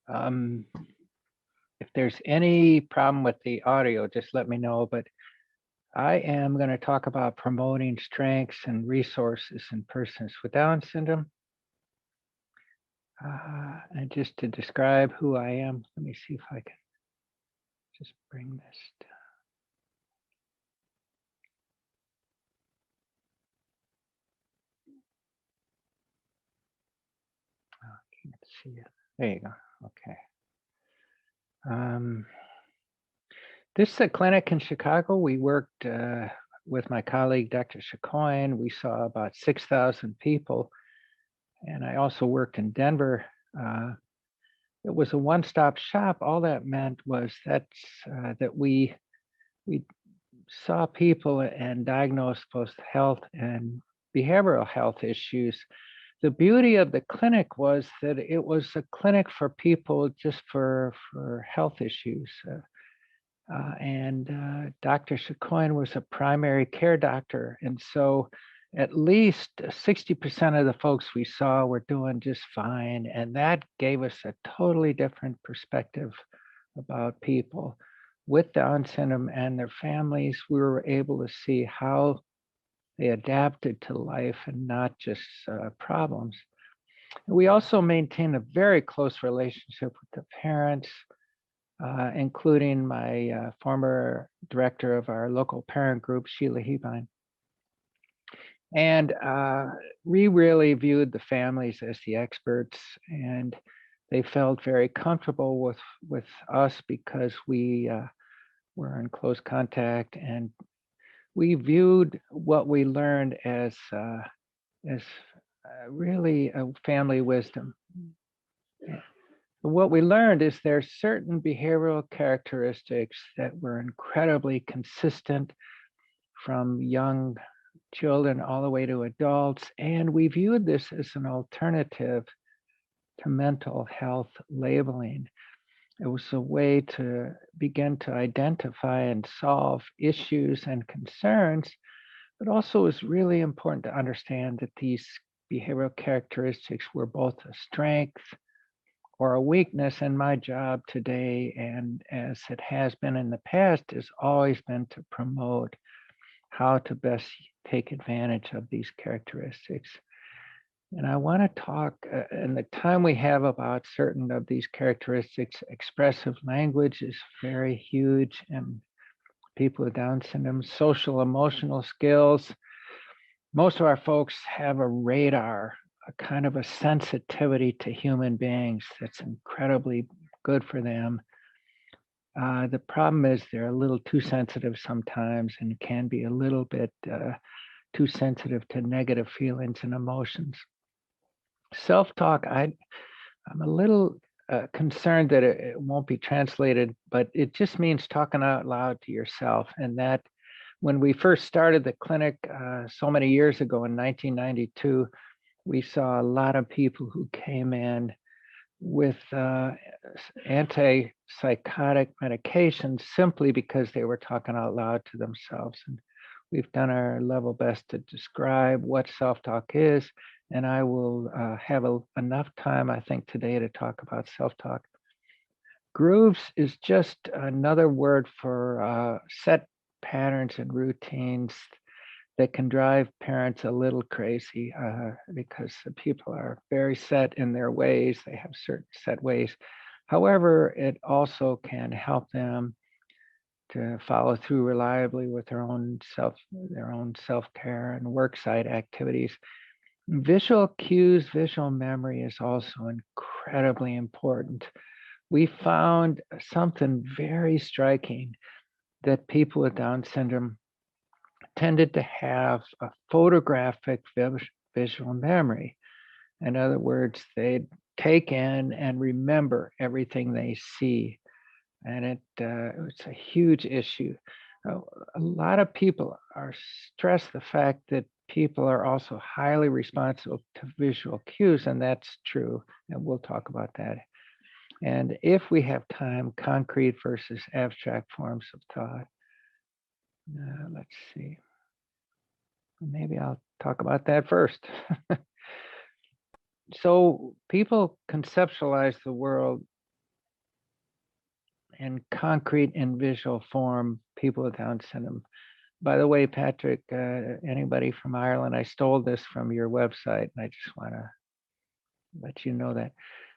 If there's any problem with the audio, just let me know. But I am going to talk about promoting strengths and resources in persons with Down syndrome. And just to describe who I am, let me see if I can just bring this down. Oh, I can't see it. There you go. Okay. This is a clinic in Chicago. We worked with my colleague, Dr. Chacoin. We saw about 6,000 people. And I also worked in Denver. It was a one-stop shop. All that meant was that we saw people and diagnosed both health and behavioral health issues. The beauty of the clinic was that it was a clinic for people just for health issues. And Dr. Chacoin was a primary care doctor. And so at least 60% of the folks we saw were doing just fine. And that gave us a totally different perspective about people with Down syndrome and their families. We were able to see how they adapted to life and not just problems. We also maintained a very close relationship with the parents, including my former director of our local parent group, Sheila Hebine. And we really viewed the families as the experts, and they felt very comfortable with us because we were in close contact, and we viewed what we learned as really a family wisdom. What we learned is there's certain behavioral characteristics that were incredibly consistent from young children all the way to adults. And we viewed this as an alternative to mental health labeling. It was a way to begin to identify and solve issues and concerns, but also it was really important to understand that these behavioral characteristics were both a strength or a weakness. And my job today, and as it has been in the past, has always been to promote how to best take advantage of these characteristics. And I want to talk in the time we have about certain of these characteristics. Expressive language is very huge in people with Down syndrome. Social emotional skills. Most of our folks have a radar, a kind of a sensitivity to human beings that's incredibly good for them. The problem is they're a little too sensitive sometimes and can be a little bit too sensitive to negative feelings and emotions. Self-talk, I'm a little concerned that it won't be translated, but it just means talking out loud to yourself. And that when we first started the clinic so many years ago in 1992, we saw a lot of people who came in with antipsychotic medications simply because they were talking out loud to themselves. And we've done our level best to describe what self-talk is, and I will have enough time, I think, today to talk about self-talk. Grooves is just another word for set patterns and routines that can drive parents a little crazy because the people are very set in their ways. They have certain set ways. However, it also can help them to follow through reliably with their own self-care and worksite activities. Visual cues, visual memory is also incredibly important. We found something very striking, that people with Down syndrome tended to have a photographic visual memory. In other words, they'd take in and remember everything they see. And it's a huge issue. A lot of people stress the fact that people are also highly responsive to visual cues, and that's true, and we'll talk about that. And if we have time, concrete versus abstract forms of thought. Let's see. Maybe I'll talk about that first. So people conceptualize the world in concrete and visual form people with Down syndrome. By the way, Patrick, anybody from Ireland, I stole this from your website, and I just want to let you know that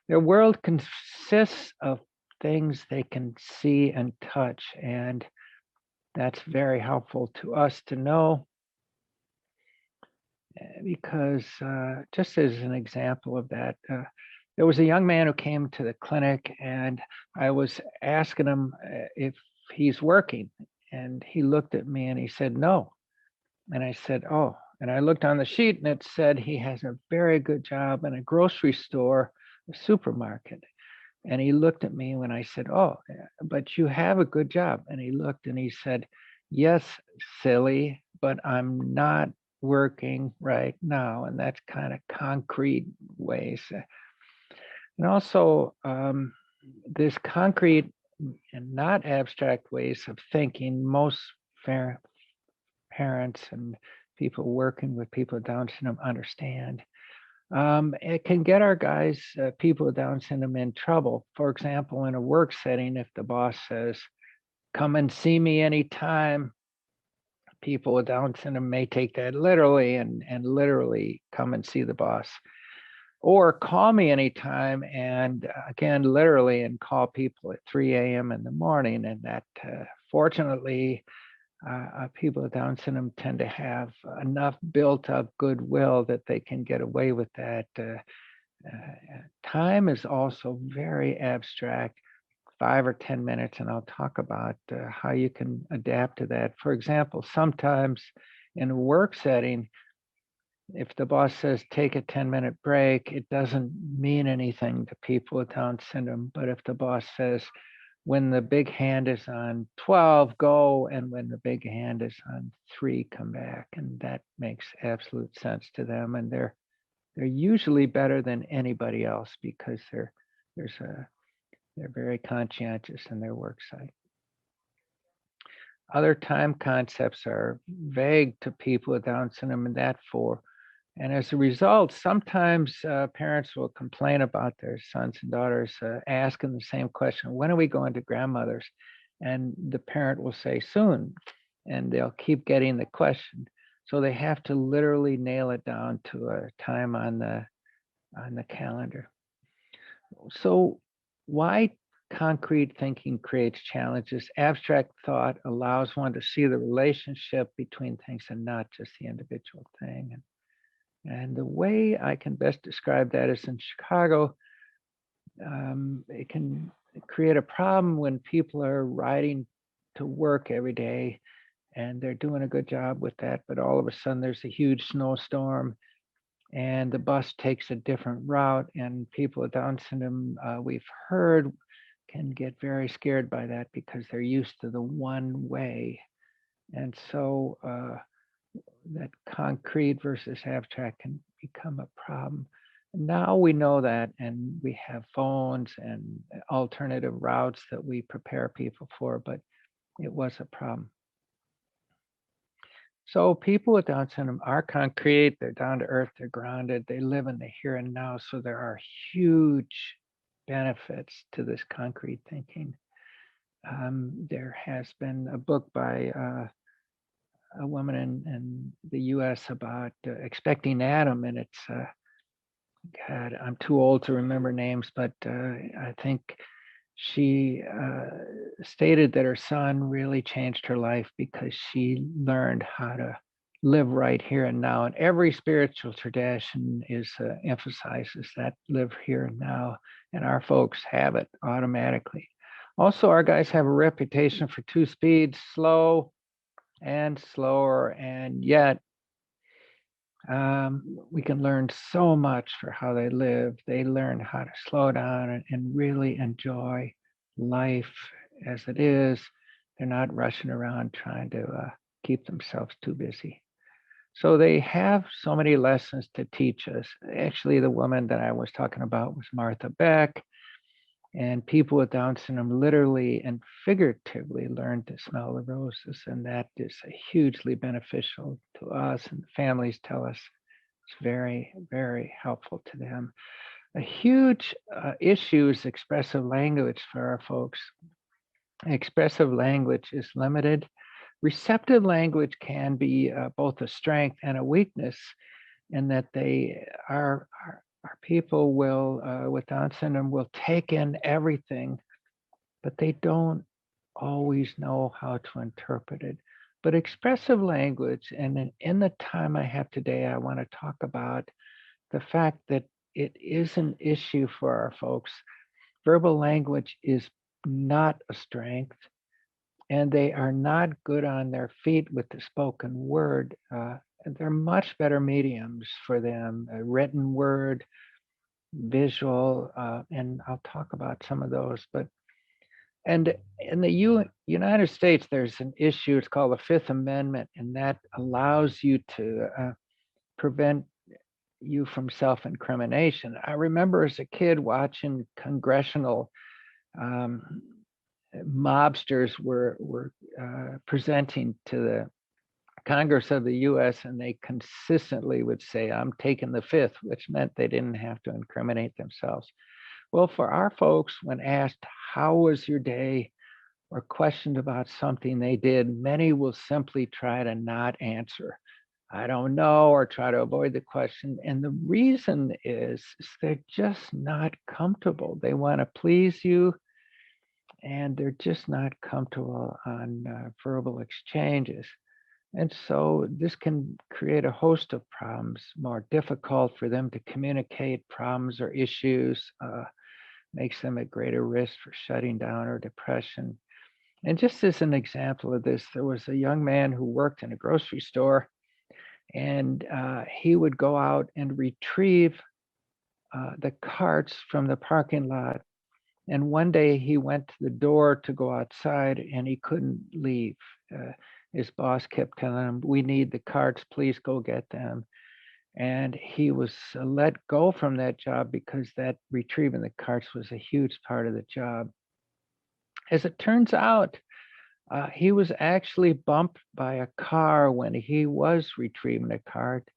their world consists of things they can see and touch, and that's very helpful to us to know, because just as an example of that, there was a young man who came to the clinic, and I was asking him if he's working, and he looked at me and he said no. And I said, oh, and I looked on the sheet and it said he has a very good job in a grocery store, a supermarket. And he looked at me when I said, oh, but you have a good job. And he looked and he said, yes, silly, but I'm not working right now. And that's kind of concrete ways. And also this concrete and not abstract ways of thinking, most parents and people working with people with Down syndrome understand. It can get our guys, people with Down syndrome, in trouble. For example, in a work setting, if the boss says, come and see me anytime, people with Down syndrome may take that literally and literally come and see the boss. Or call me anytime, and again, literally, and call people at 3 a.m. in the morning. And that, fortunately, people with Down syndrome tend to have enough built up goodwill that they can get away with that. Time is also very abstract, 5 or 10 minutes, and I'll talk about how you can adapt to that. For example, sometimes in a work setting, if the boss says take a 10-minute break, it doesn't mean anything to people with Down syndrome. But if the boss says, when the big hand is on 12, go, and when the big hand is on 3, come back, and that makes absolute sense to them. And they're usually better than anybody else because they're very conscientious in their work site. Other time concepts are vague to people with Down syndrome, and as a result, sometimes parents will complain about their sons and daughters asking the same question, when are we going to grandmother's? And the parent will say soon, and they'll keep getting the question. So they have to literally nail it down to a time on the calendar. So why concrete thinking creates challenges? Abstract thought allows one to see the relationship between things and not just the individual thing. And the way I can best describe that is in Chicago, it can create a problem when people are riding to work every day and they're doing a good job with that, but all of a sudden there's a huge snowstorm and the bus takes a different route, and people with Down syndrome, we've heard, can get very scared by that because they're used to the one way. And so that concrete versus abstract can become a problem. Now we know that, and we have phones and alternative routes that we prepare people for, but it was a problem. So people with Down syndrome are concrete, they're down to earth, they're grounded, they live in the here and now. So there are huge benefits to this concrete thinking. There has been a book by a woman in the US about expecting Adam, and it's, God, I'm too old to remember names, but I think she stated that her son really changed her life because she learned how to live right here and now. And every spiritual tradition emphasizes that, live here and now, and our folks have it automatically. Also, our guys have a reputation for 2 speeds, slow and slower, and yet we can learn so much for how they live. They learn how to slow down and really enjoy life as it is. They're not rushing around trying to keep themselves too busy. So they have so many lessons to teach us. Actually, the woman that I was talking about was Martha Beck. And people with Down syndrome literally and figuratively learn to smell the roses. And that is hugely beneficial to us, and families tell us it's very, very helpful to them. A huge issue is expressive language for our folks. Expressive language is limited. Receptive language can be both a strength and a weakness, in that our people will, with Down syndrome, will take in everything, but they don't always know how to interpret it. But expressive language, and in the time I have today, I want to talk about the fact that it is an issue for our folks. Verbal language is not a strength, and they are not good on their feet with the spoken word. They're much better mediums for them, written word, visual, and I'll talk about some of those. But and in the United States, there's an issue. It's called the Fifth Amendment, and that allows you to prevent you from self-incrimination. I remember as a kid watching congressional mobsters were presenting to the Congress of the U.S., and they consistently would say, "I'm taking the fifth," which meant they didn't have to incriminate themselves. Well, for our folks, when asked, "How was your day?" or questioned about something they did, many will simply try to not answer. "I don't know," or try to avoid the question. And the reason is they're just not comfortable. They want to please you, and they're just not comfortable on verbal exchanges. And so this can create a host of problems, more difficult for them to communicate problems or issues, makes them at greater risk for shutting down or depression. And just as an example of this, there was a young man who worked in a grocery store, and he would go out and retrieve the carts from the parking lot. And one day he went to the door to go outside, and he couldn't leave. His boss kept telling him, "We need the carts, please go get them." And he was let go from that job because that retrieving the carts was a huge part of the job. As it turns out, he was actually bumped by a car when he was retrieving a cart,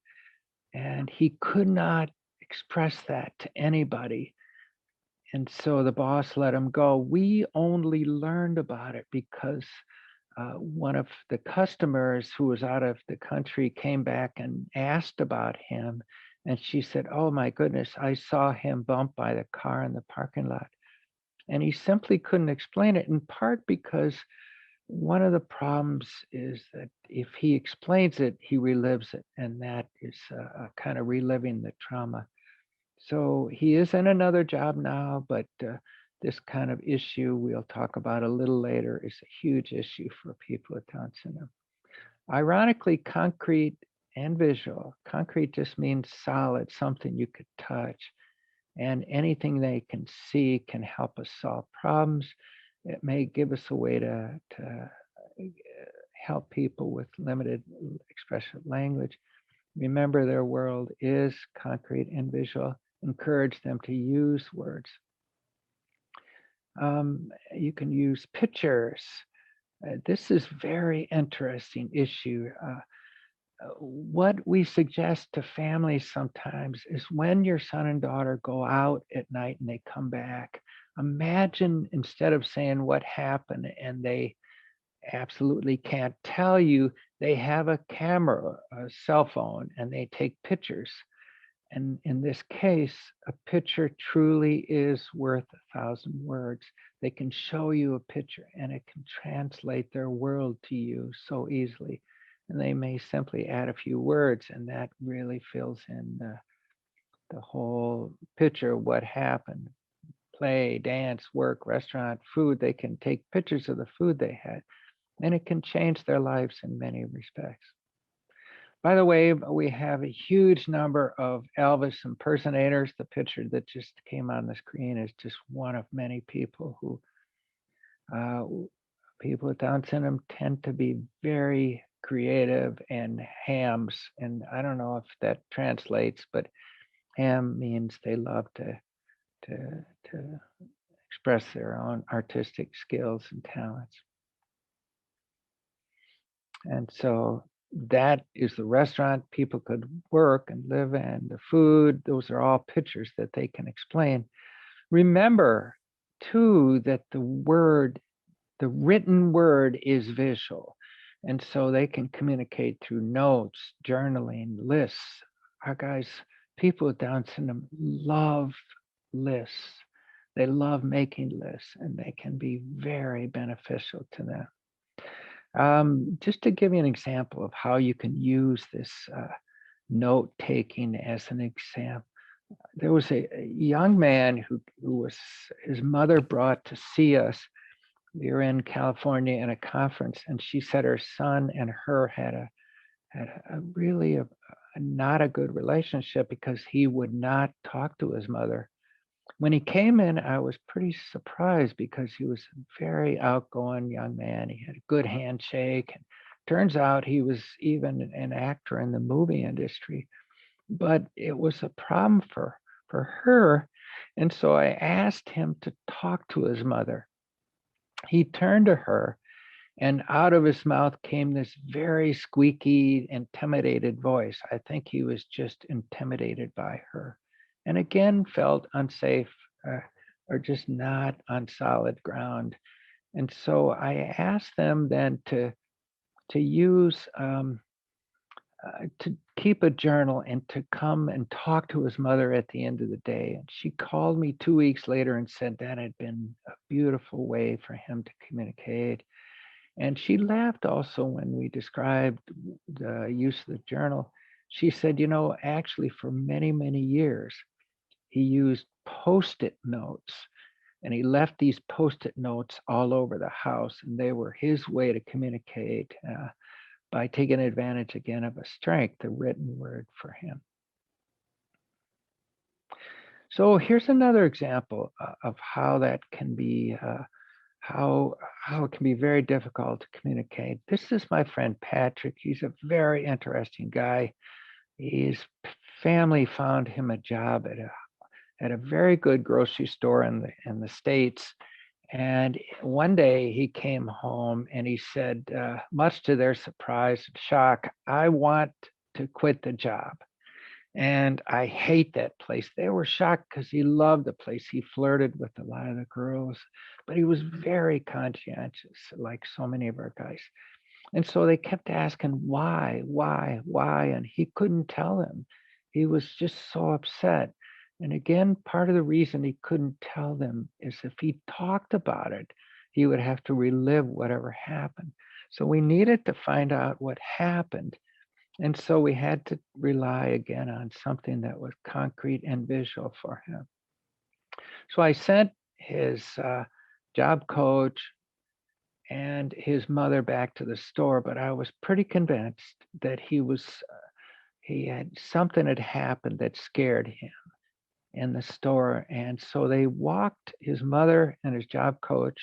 and he could not express that to anybody. And so the boss let him go. We only learned about it because one of the customers who was out of the country came back and asked about him. And she said, "Oh my goodness, I saw him bumped by the car in the parking lot." And he simply couldn't explain it, in part because one of the problems is that if he explains it, he relives it. And that is kind of reliving the trauma. So he is in another job now, but this kind of issue we'll talk about a little later is a huge issue for people with Down syndrome. Ironically, concrete and visual. Concrete just means solid, something you could touch, and anything they can see can help us solve problems. It may give us a way to help people with limited expressive language. Remember, their world is concrete and visual. Encourage them to use words. You can use pictures. This is very interesting issue. What we suggest to families sometimes is when your son and daughter go out at night and they come back, imagine, instead of saying what happened and they absolutely can't tell you, they have a camera, a cell phone, and they take pictures. And in this case, a picture truly is worth 1,000 words. They can show you a picture and it can translate their world to you so easily. And they may simply add a few words, and that really fills in the whole picture of what happened. Play, dance, work, restaurant, food. They can take pictures of the food they had, and it can change their lives in many respects. By the way, we have a huge number of Elvis impersonators. The picture that just came on the screen is just one of many people who, people with Down syndrome tend to be very creative and hams. And I don't know if that translates, but ham means they love to express their own artistic skills and talents. And so that is the restaurant people could work and live in, the food. Those are all pictures that they can explain. Remember, too, that the word The written word is visual. And so they can communicate through notes, journaling, lists. Our guys, people with Down syndrome love lists. They love making lists, and they can be very beneficial to them. Just to give you an example of how you can use this note taking as an example, there was a young man who was, his mother brought to see us. We were in California at a conference, and she said her son and her had a really not a good relationship because he would not talk to his mother. When he came in, I was pretty surprised because he was a very outgoing young man. He had a good handshake. And turns out he was even an actor in the movie industry, but it was a problem for her. And so I asked him to talk to his mother. He turned to her, and out of his mouth came this very squeaky, intimidated voice. I think he was just intimidated by her, and again felt unsafe or just not on solid ground. And so I asked them then to use to keep a journal and to come and talk to his mother at the end of the day. And she called me 2 weeks later and said that had been a beautiful way for him to communicate. And she laughed also when we described the use of the journal. She said, actually, for many, many years, he used Post-it notes, and he left these Post-it notes all over the house, and they were his way to communicate by taking advantage again of a strength, the written word for him. So here's another example of how that can be how it can be very difficult to communicate. This is my friend Patrick. He's a very interesting guy. His family found him a job at a very good grocery store in the States. And one day he came home and he said, much to their surprise and shock, "I want to quit the job. And I hate that place." They were shocked because he loved the place. He flirted with a lot of the girls, but he was very conscientious, like so many of our guys. And so they kept asking, why? And he couldn't tell them. He was just so upset. And again, part of the reason he couldn't tell them is if he talked about it, he would have to relive whatever happened. So we needed to find out what happened. And so we had to rely again on something that was concrete and visual for him. So I sent his job coach and his mother back to the store, but I was pretty convinced that something had happened that scared him in the store. And so they walked, his mother and his job coach,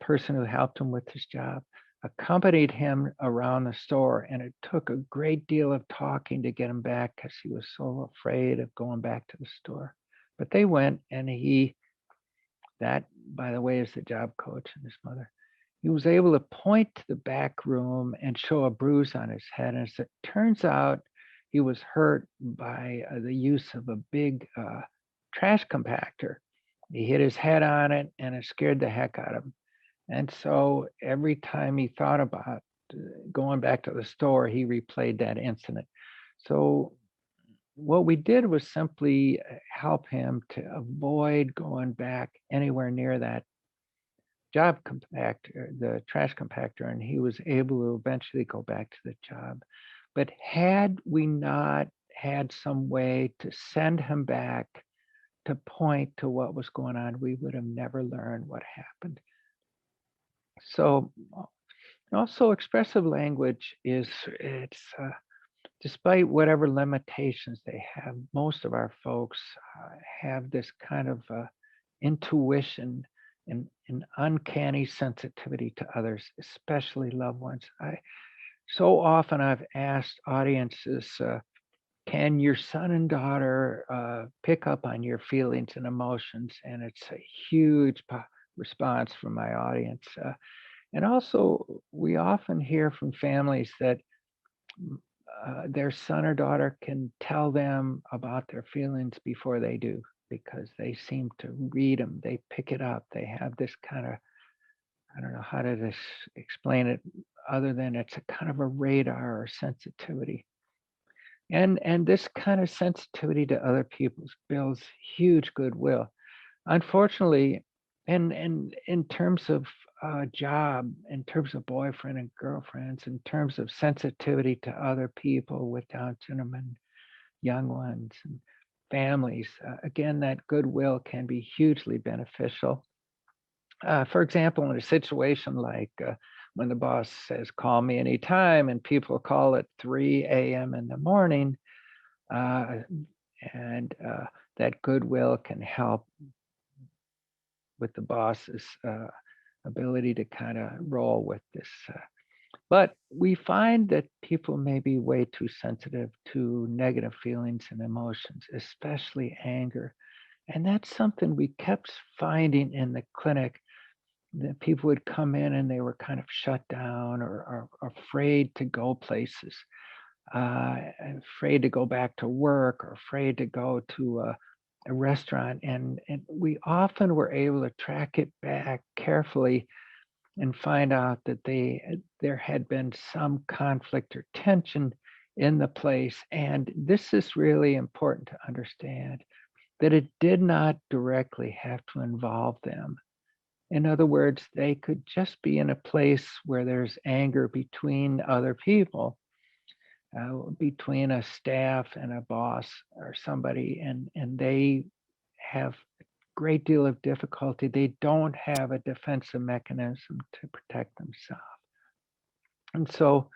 person who helped him with his job, accompanied him around the store, and it took a great deal of talking to get him back because he was so afraid of going back to the store. But they went, and that, by the way, is the job coach and his mother. He was able to point to the back room and show a bruise on his head. And as it turns out, he was hurt by the use of a big trash compactor. He hit his head on it, and it scared the heck out of him. And so every time he thought about going back to the store, he replayed that incident. So what we did was simply help him to avoid going back anywhere near that job compactor, the trash compactor, and he was able to eventually go back to the job. But had we not had some way to send him back to point to what was going on, we would have never learned what happened. So also expressive language despite whatever limitations they have, most of our folks have this kind of intuition and an uncanny sensitivity to others, especially loved ones. So often I've asked audiences, can your son and daughter pick up on your feelings and emotions? And it's a huge response from my audience. And also, we often hear from families that their son or daughter can tell them about their feelings before they do, because they seem to read them, they pick it up, they have this kind of I don't know how to explain it other than it's a kind of a radar or sensitivity. And this kind of sensitivity to other people's builds huge goodwill. Unfortunately, and in terms of job, in terms of boyfriend and girlfriends, in terms of sensitivity to other people with Down syndrome and young ones and families, again, that goodwill can be hugely beneficial. For example, in a situation like when the boss says, call me anytime, and people call at 3 a.m. in the morning, uh, and that goodwill can help with the boss's ability to kind of roll with this. But we find that people may be way too sensitive to negative feelings and emotions, especially anger. And that's something we kept finding in the clinic, that people would come in and they were kind of shut down or afraid to go places, afraid to go back to work or afraid to go to a restaurant. And we often were able to track it back carefully and find out that there had been some conflict or tension in the place. And this is really important to understand, that it did not directly have to involve them. In other words, they could just be in a place where there's anger between other people, between a staff and a boss or somebody, and they have a great deal of difficulty. They don't have a defensive mechanism to protect themselves. And so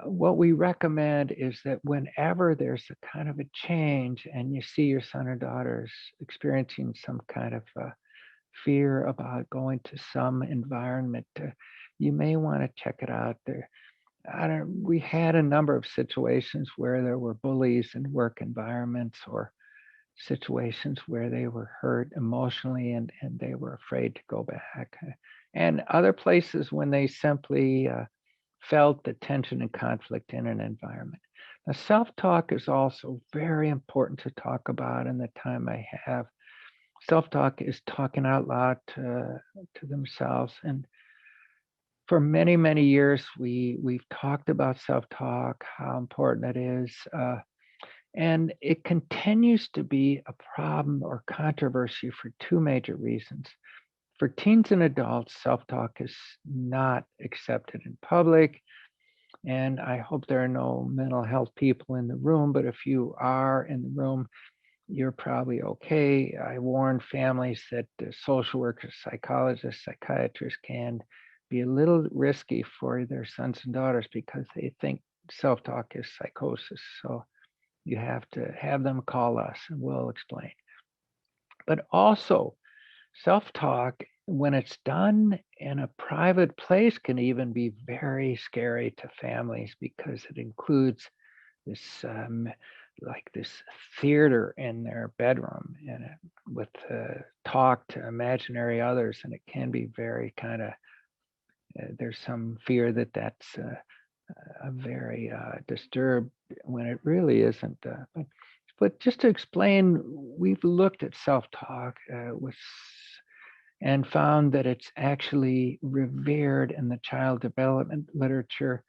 what we recommend is that whenever there's a kind of a change and you see your son or daughter's experiencing some kind of fear about going to some environment, you may want to check it out. We had a number of situations where there were bullies in work environments, or situations where they were hurt emotionally and they were afraid to go back. And other places when they simply felt the tension and conflict in an environment. Now, self-talk is also very important to talk about in the time I have. Self-talk is talking out loud to themselves. And for many, many years, we've talked about self-talk, how important it is. And it continues to be a problem or controversy for two major reasons. For teens and adults, self-talk is not accepted in public. And I hope there are no mental health people in the room, but if you are in the room, you're probably okay. I warn families that social workers, psychologists, psychiatrists can be a little risky for their sons and daughters because they think self-talk is psychosis. So you have to have them call us and we'll explain. But also, self-talk, when it's done in a private place, can even be very scary to families because it includes this like this theater in their bedroom, and with talk to imaginary others, and it can be very kind of there's some fear that that's a very disturbed when it really isn't. But just to explain, we've looked at self-talk and found that it's actually revered in the child development literature.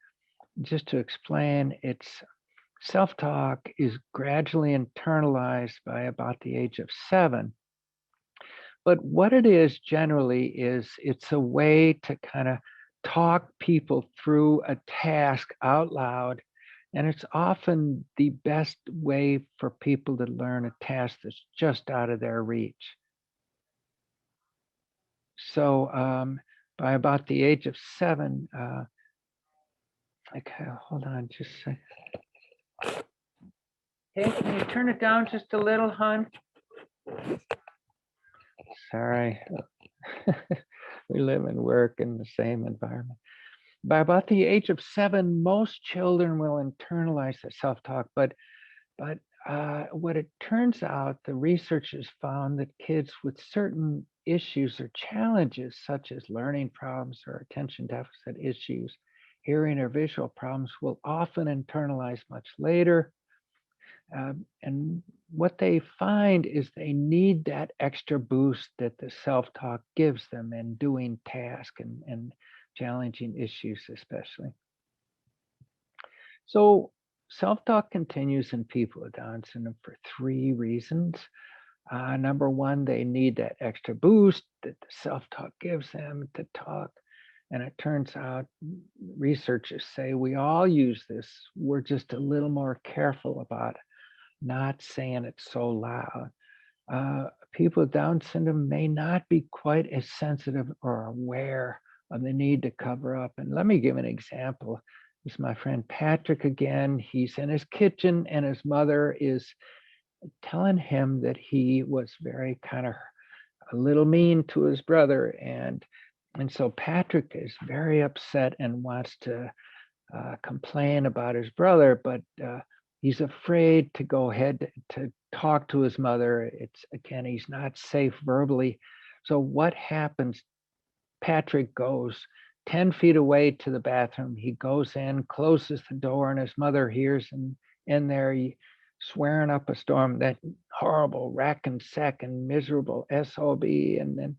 Just to explain, it's self-talk is gradually internalized by about the age of 7. But what it is generally is it's a way to kind of talk people through a task out loud. And it's often the best way for people to learn a task that's just out of their reach. So by about the age of 7, okay, hold on just a second. Hey, can you turn it down just a little, hon? Sorry. We live and work in the same environment. By about the age of 7, most children will internalize the self-talk, but what it turns out, the research has found that kids with certain issues or challenges, such as learning problems or attention deficit issues, hearing or visual problems, will often internalize much later. And what they find is they need that extra boost that the self-talk gives them in doing tasks and challenging issues, especially. So self-talk continues in people with Down syndrome for 3 reasons. Number one, they need that extra boost that the self-talk gives them to talk. And it turns out researchers say we all use this. We're just a little more careful about not saying it so loud. People with Down syndrome may not be quite as sensitive or aware of the need to cover up. And let me give an example. This is my friend Patrick again. He's in his kitchen and his mother is telling him that he was very kind of a little mean to his brother. And so Patrick is very upset and wants to complain about his brother, but he's afraid to go ahead to talk to his mother. It's again, he's not safe verbally. So what happens? Patrick goes 10 feet away to the bathroom. He goes in, closes the door, and his mother hears him in there swearing up a storm, that horrible rack and sack and miserable SOB. And then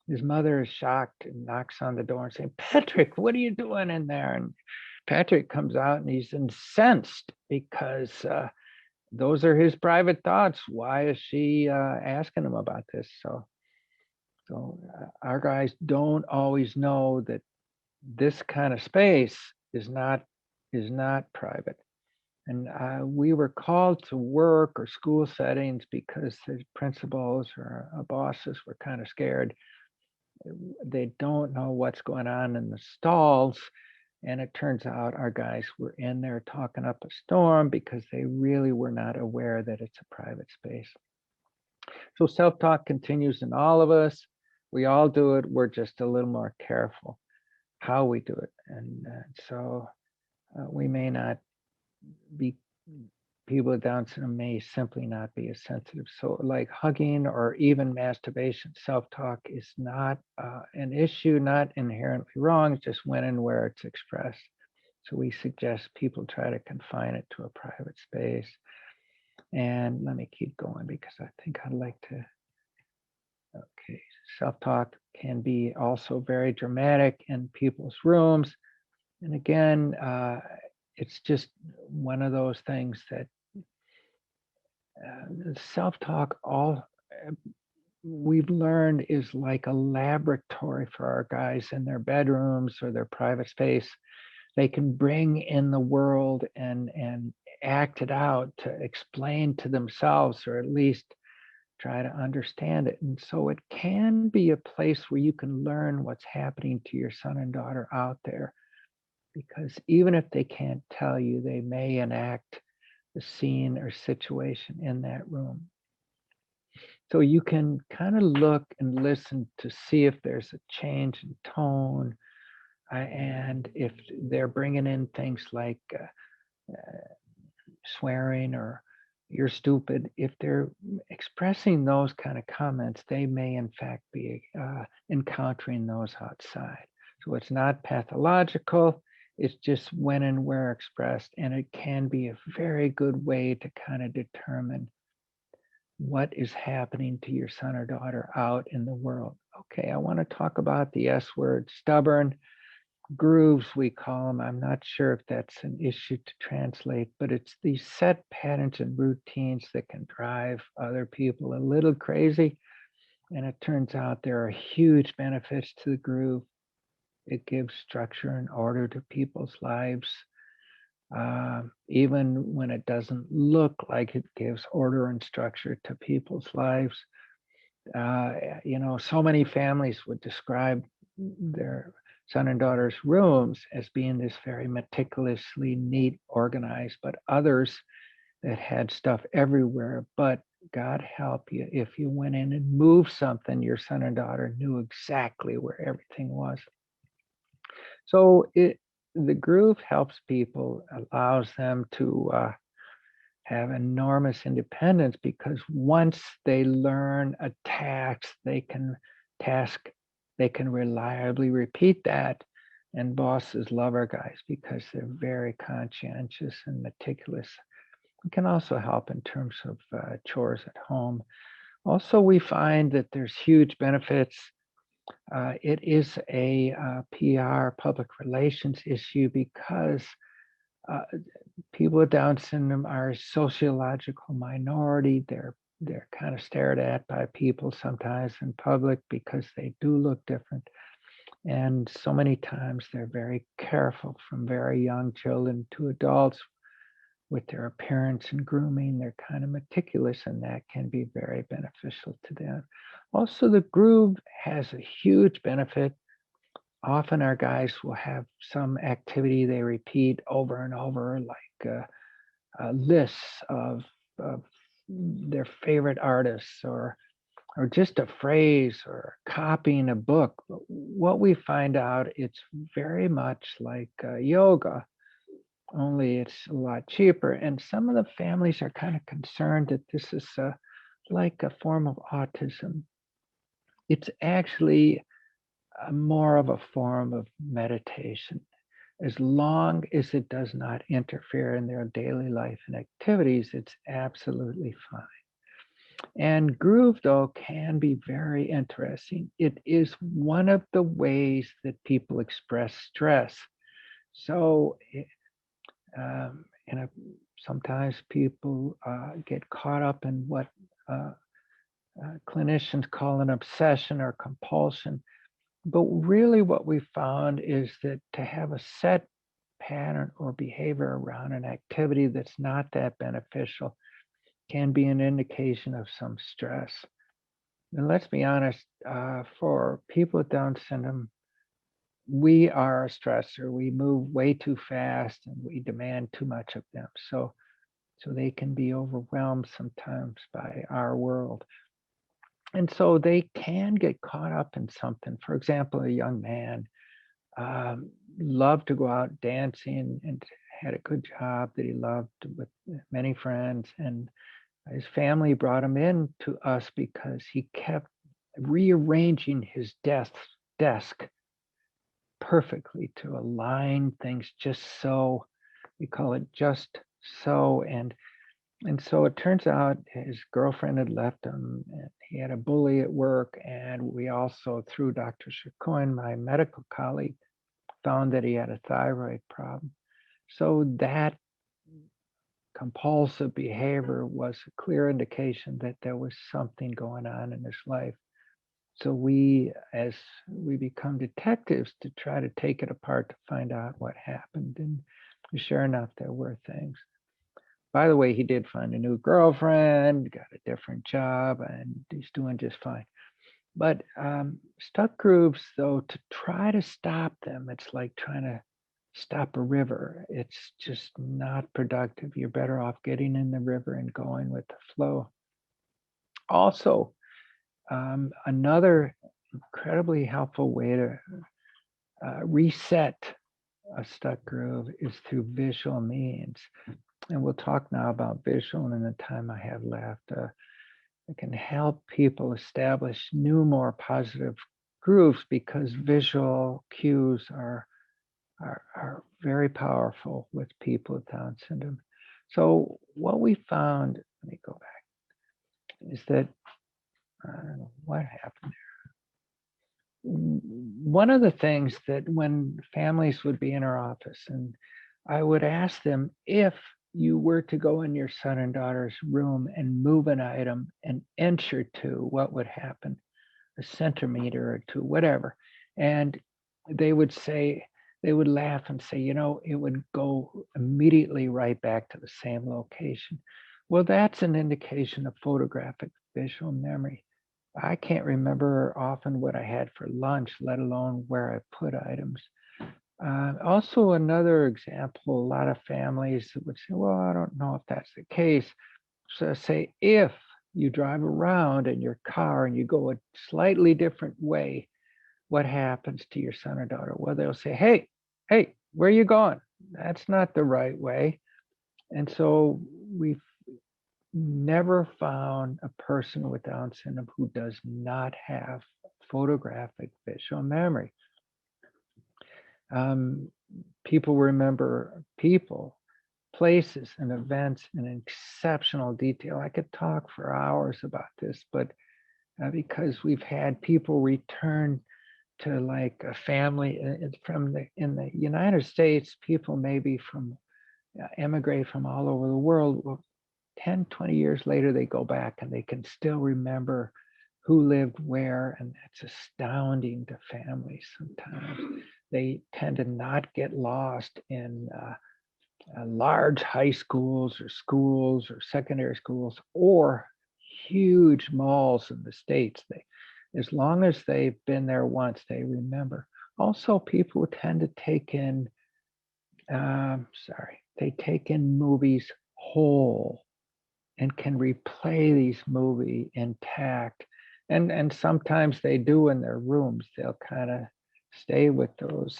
his mother is shocked and knocks on the door and saying, Patrick, what are you doing in there? And Patrick comes out and he's incensed because those are his private thoughts. Why is she asking him about this? So our guys don't always know that this kind of space is not private. And we were called to work or school settings because the principals or bosses were kind of scared. They don't know what's going on in the stalls. And it turns out our guys were in there talking up a storm because they really were not aware that it's a private space. So self-talk continues in all of us. We all do it. We're just a little more careful how we do it. And so we may not be, people with Down syndrome may simply not be as sensitive. So like hugging or even masturbation, self-talk is not an issue, not inherently wrong, it's just when and where it's expressed. So we suggest people try to confine it to a private space. And let me keep going because I think I'd like to, okay, self-talk can be also very dramatic in people's rooms. And again, it's just one of those things that self-talk all we've learned is like a laboratory for our guys in their bedrooms or their private space. They can bring in the world and act it out to explain to themselves, or at least try to understand it. And so it can be a place where you can learn what's happening to your son and daughter out there, because even if they can't tell you, they may enact the scene or situation in that room. So you can kind of look and listen to see if there's a change in tone, and if they're bringing in things like swearing or you're stupid. If they're expressing those kind of comments, they may in fact be encountering those outside. So it's not pathological. It's just when and where expressed, and it can be a very good way to kind of determine what is happening to your son or daughter out in the world. Okay, I want to talk about the S word, stubborn. Grooves, we call them. I'm not sure if that's an issue to translate, but it's these set patterns and routines that can drive other people a little crazy. And it turns out there are huge benefits to the groove. It gives structure and order to people's lives. Even when it doesn't look like it gives order and structure to people's lives. So many families would describe their son and daughter's rooms as being this very meticulously neat, organized, but others that had stuff everywhere. But God help you, if you went in and moved something, your son and daughter knew exactly where everything was. So the groove helps people, allows them to have enormous independence, because once they learn a task, they can reliably repeat that. And bosses love our guys because they're very conscientious and meticulous It can also help in terms of chores at home. Also, we find that there's huge benefits. It is a PR, public relations issue, because uh, people with Down syndrome are a sociological minority. They're kind of stared at by people sometimes in public because they do look different. And so many times they're very careful, from very young children to adults, with their appearance and grooming. They're kind of meticulous, and that can be very beneficial to them. Also, the groove has a huge benefit. Often our guys will have some activity they repeat over and over, like lists of their favorite artists, or just a phrase, or copying a book. But what we find out, it's very much like yoga, only it's a lot cheaper. And some of the families are kind of concerned that this is like a form of autism. It's actually more of a form of meditation, as long as it does not interfere in their daily life and activities. It's absolutely fine. And groove, though, can be very interesting. It is one of the ways that people express stress. So, sometimes people get caught up in what uh, clinicians call an obsession or compulsion. But really, what we found is that to have a set pattern or behavior around an activity that's not that beneficial can be an indication of some stress. And let's be honest, for people with Down syndrome, we are a stressor. We move way too fast and we demand too much of them. So they can be overwhelmed sometimes by our world. And so they can get caught up in something. For example, a young man loved to go out dancing and had a good job that he loved, with many friends. And his family brought him in to us because he kept rearranging his desk perfectly to align things just so. We call it just so. And so it turns out his girlfriend had left him, and he had a bully at work. And we also, through Dr. Chacoin, my medical colleague, found that he had a thyroid problem. So that compulsive behavior was a clear indication that there was something going on in his life. So we, as we become detectives, to try to take it apart to find out what happened. And sure enough, there were things. By the way, he did find a new girlfriend, got a different job, and he's doing just fine. But stuck grooves, though, to try to stop them, it's like trying to stop a river. It's just not productive. You're better off getting in the river and going with the flow. Also, another incredibly helpful way to reset a stuck groove is through visual means. And we'll talk now about visual in the time I have left. It can help people establish new, more positive grooves, because visual cues are very powerful with people with Down syndrome. So what we found, let me go back, is that, I don't know what happened there. One of the things that when families would be in our office, and I would ask them, if you were to go in your son and daughter's room and move an item an inch or two, what would happen? A centimeter or two, whatever. And they would say, they would laugh and say, it would go immediately right back to the same location. Well, that's an indication of photographic visual memory. I can't remember often what I had for lunch, let alone where I put items. Also, another example, a lot of families would say, well, I don't know if that's the case. So say, if you drive around in your car and you go a slightly different way, what happens to your son or daughter? Well, they'll say, hey, where are you going? That's not the right way. And so we've never found a person with Down syndrome who does not have photographic visual memory. People remember people, places and events in exceptional detail. I could talk for hours about this, but because we've had people return to like a family in the United States, people maybe from emigrate from all over the world. Well, 10, 20 years later, they go back and they can still remember who lived where, and that's astounding to families sometimes. They tend to not get lost in large high schools or secondary schools or huge malls in the States. As long as they've been there once, they remember. Also, people tend to take in, they take in movies whole and can replay these movies intact. And sometimes they do in their rooms. They'll kind of stay with those,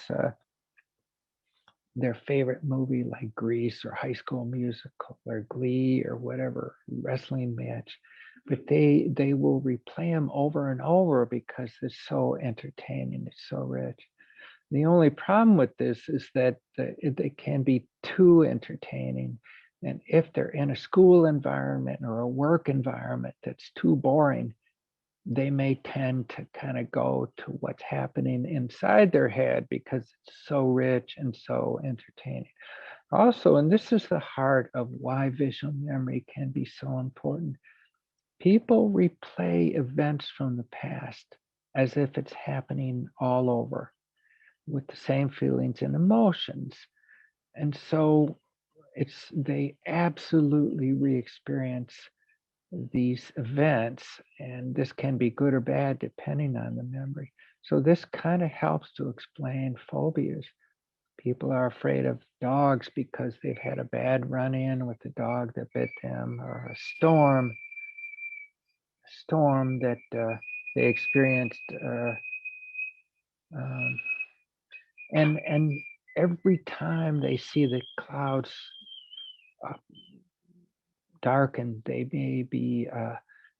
their favorite movie like Grease or High School Musical or Glee or whatever wrestling match, but they will replay them over and over because it's so entertaining, it's so rich. The only problem with this is that it can be too entertaining, and if they're in a school environment or a work environment that's too boring, they may tend to kind of go to what's happening inside their head because it's so rich and so entertaining. Also, and this is the heart of why visual memory can be so important, people replay events from the past as if it's happening all over with the same feelings and emotions. And so they absolutely re-experience these events, and this can be good or bad depending on the memory. So this kind of helps to explain phobias. People are afraid of dogs because they've had a bad run-in with the dog that bit them, or a storm that they experienced, and every time they see the clouds darken, they maybe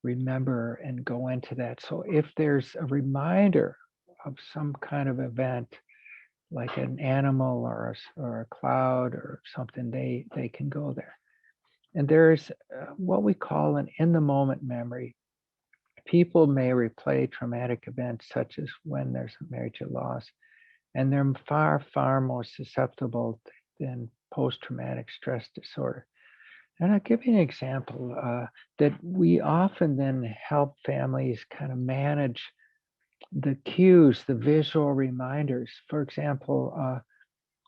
remember and go into that. So if there's a reminder of some kind of event, like an animal or a cloud or something, they can go there. And there's what we call an in-the-moment memory. People may replay traumatic events such as when there's a major loss, and they're far, far more susceptible than post-traumatic stress disorder. And I'll give you an example that we often then help families kind of manage the cues, the visual reminders. For example,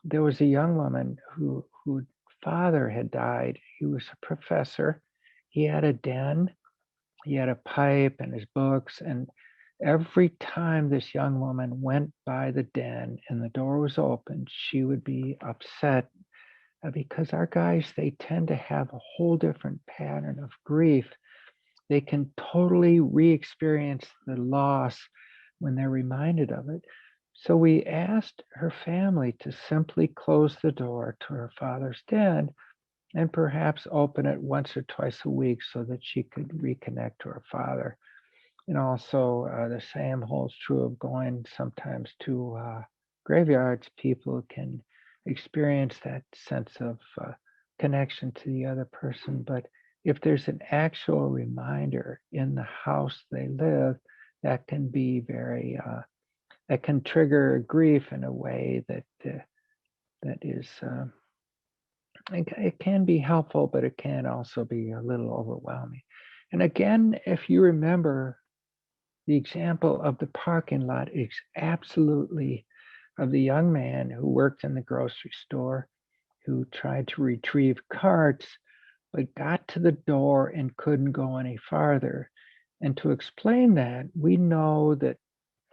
there was a young woman whose father had died. He was a professor. He had a den. He had a pipe and his books. And every time this young woman went by the den and the door was open, she would be upset because our guys, they tend to have a whole different pattern of grief. They can totally re-experience the loss when they're reminded of it. So we asked her family to simply close the door to her father's den and perhaps open it once or twice a week so that she could reconnect to her father. And also the same holds true of going sometimes to graveyards. People can experience that sense of connection to the other person. But if there's an actual reminder in the house they live, that can be very, that can trigger grief in a way that is, it can be helpful, but it can also be a little overwhelming. And again, if you remember, the example of the parking lot is absolutely of the young man who worked in the grocery store, who tried to retrieve carts, but got to the door and couldn't go any farther. And to explain that, we know that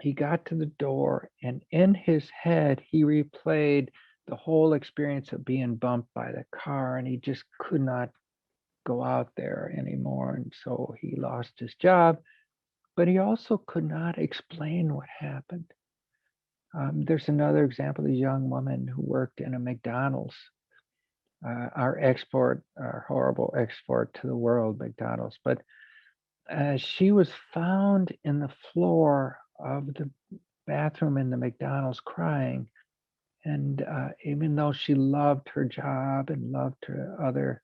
he got to the door and in his head, he replayed the whole experience of being bumped by the car, and he just could not go out there anymore. And so he lost his job, but he also could not explain what happened. There's another example, a young woman who worked in a McDonald's, our horrible export to the world, McDonald's. But she was found in the floor of the bathroom in the McDonald's crying. And even though she loved her job and loved her other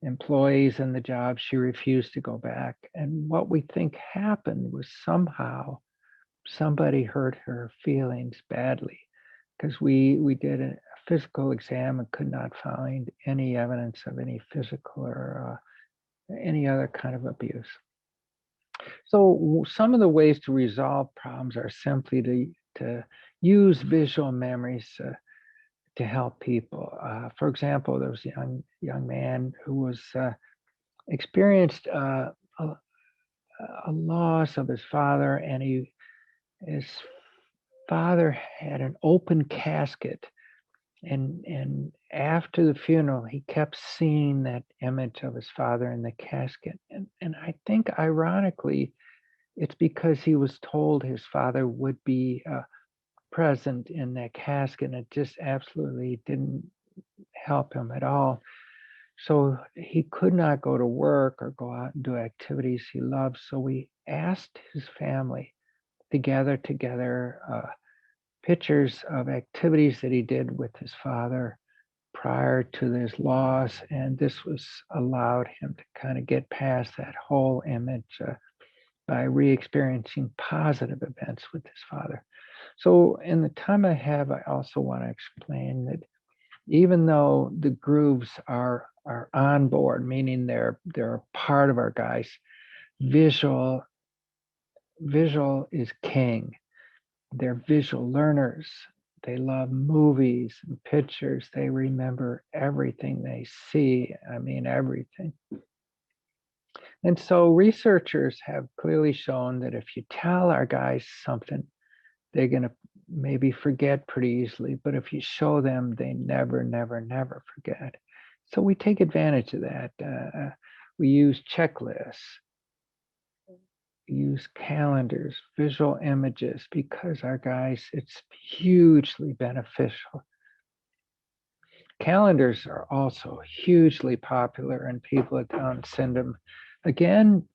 employees in the job, she refused to go back. And what we think happened was somehow somebody hurt her feelings badly, because we did a physical exam and could not find any evidence of any physical or any other kind of abuse. So some of the ways to resolve problems are simply to use visual memories to help people. For example, there was a young man who was experienced a loss of his father, and his father had an open casket, and after the funeral, he kept seeing that image of his father in the casket, and I think ironically, it's because he was told his father would be present in that casket, and it just absolutely didn't help him at all. So he could not go to work or go out and do activities he loved. So we asked his family to gather together pictures of activities that he did with his father prior to his loss. And this was allowed him to kind of get past that whole image by re-experiencing positive events with his father. So in the time I have, I also want to explain that even though the grooves are on board, meaning they're a part of our guys, visual is king. They're visual learners. They love movies and pictures. They remember everything they see. I mean, everything. And so researchers have clearly shown that if you tell our guys something, they're going to maybe forget pretty easily. But if you show them, they never, never, never forget. So we take advantage of that. We use checklists, use calendars, visual images, because our guys, it's hugely beneficial. Calendars are also hugely popular in people with Down syndrome. Again,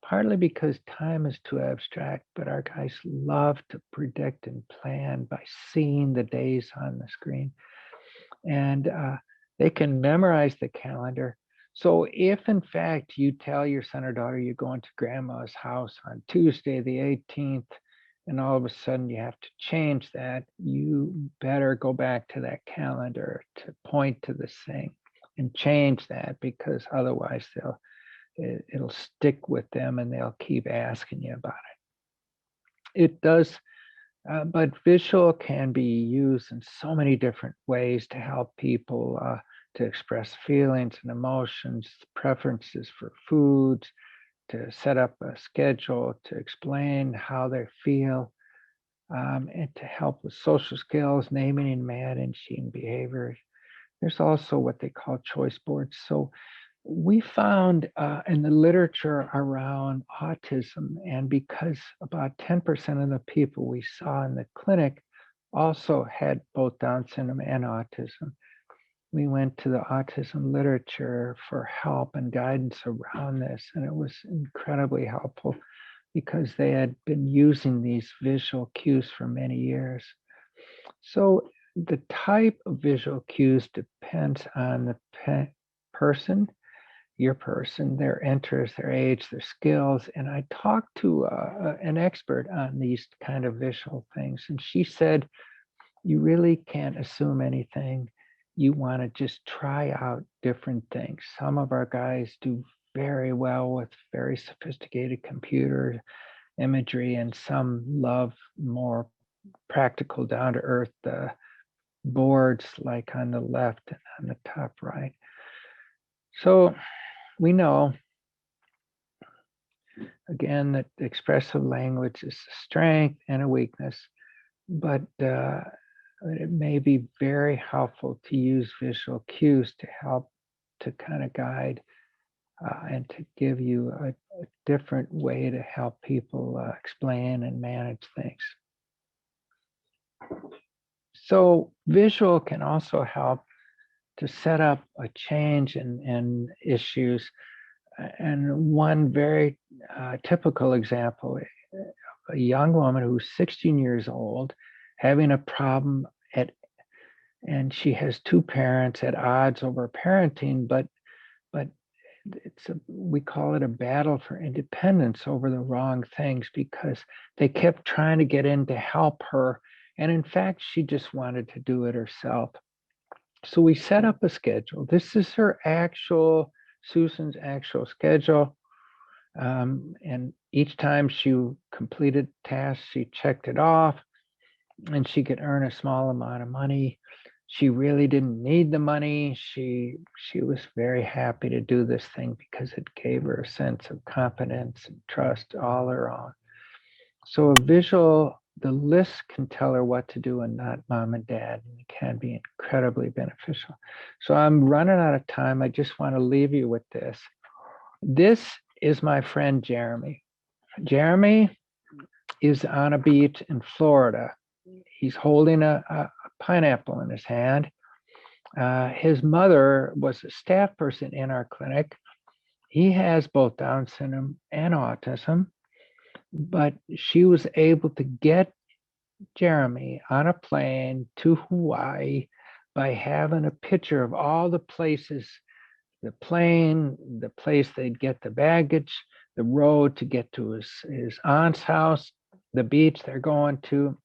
partly because time is too abstract, but our guys love to predict and plan by seeing the days on the screen. And they can memorize the calendar. So if in fact you tell your son or daughter you're going to grandma's house on Tuesday, the 18th, and all of a sudden you have to change that, you better go back to that calendar to point to this thing and change that, because otherwise it'll stick with them and they'll keep asking you about it. It does, but visual can be used in so many different ways to help people to express feelings and emotions, preferences for foods, to set up a schedule, to explain how they feel, and to help with social skills, naming and managing behavior. There's also what they call choice boards. So we found in the literature around autism, and because about 10% of the people we saw in the clinic also had both Down syndrome and autism, we went to the autism literature for help and guidance around this, and it was incredibly helpful because they had been using these visual cues for many years. So the type of visual cues depends on the person, your person, their interests, their age, their skills. And I talked to an expert on these kind of visual things, and she said, you really can't assume anything. You want to just try out different things. Some of our guys do very well with very sophisticated computer imagery, and some love more practical, down to earth boards like on the left and on the top right. So we know, again, that expressive language is a strength and a weakness, but it may be very helpful to use visual cues to help to kind of guide and to give you a different way to help people explain and manage things. So visual can also help to set up a change in issues. And one very typical example, a young woman who's 16 years old, having a problem and she has two parents at odds over parenting, but we call it a battle for independence over the wrong things, because they kept trying to get in to help her, and in fact she just wanted to do it herself. So we set up a schedule. This is Susan's actual schedule. And each time she completed tasks, she checked it off, and she could earn a small amount of money. She really didn't need the money. She was very happy to do this thing because it gave her a sense of confidence and trust all her own. So a visual, the list can tell her what to do and not mom and dad, and it can be incredibly beneficial. So I'm running out of time. I just want to leave you with this. This is my friend Jeremy. Jeremy is on a beach in Florida. He's holding a pineapple in his hand. His mother was a staff person in our clinic. He has both Down syndrome and autism, but she was able to get Jeremy on a plane to Hawaii by having a picture of all the places, the plane, the place they'd get the baggage, the road to get to his aunt's house, the beach they're going to.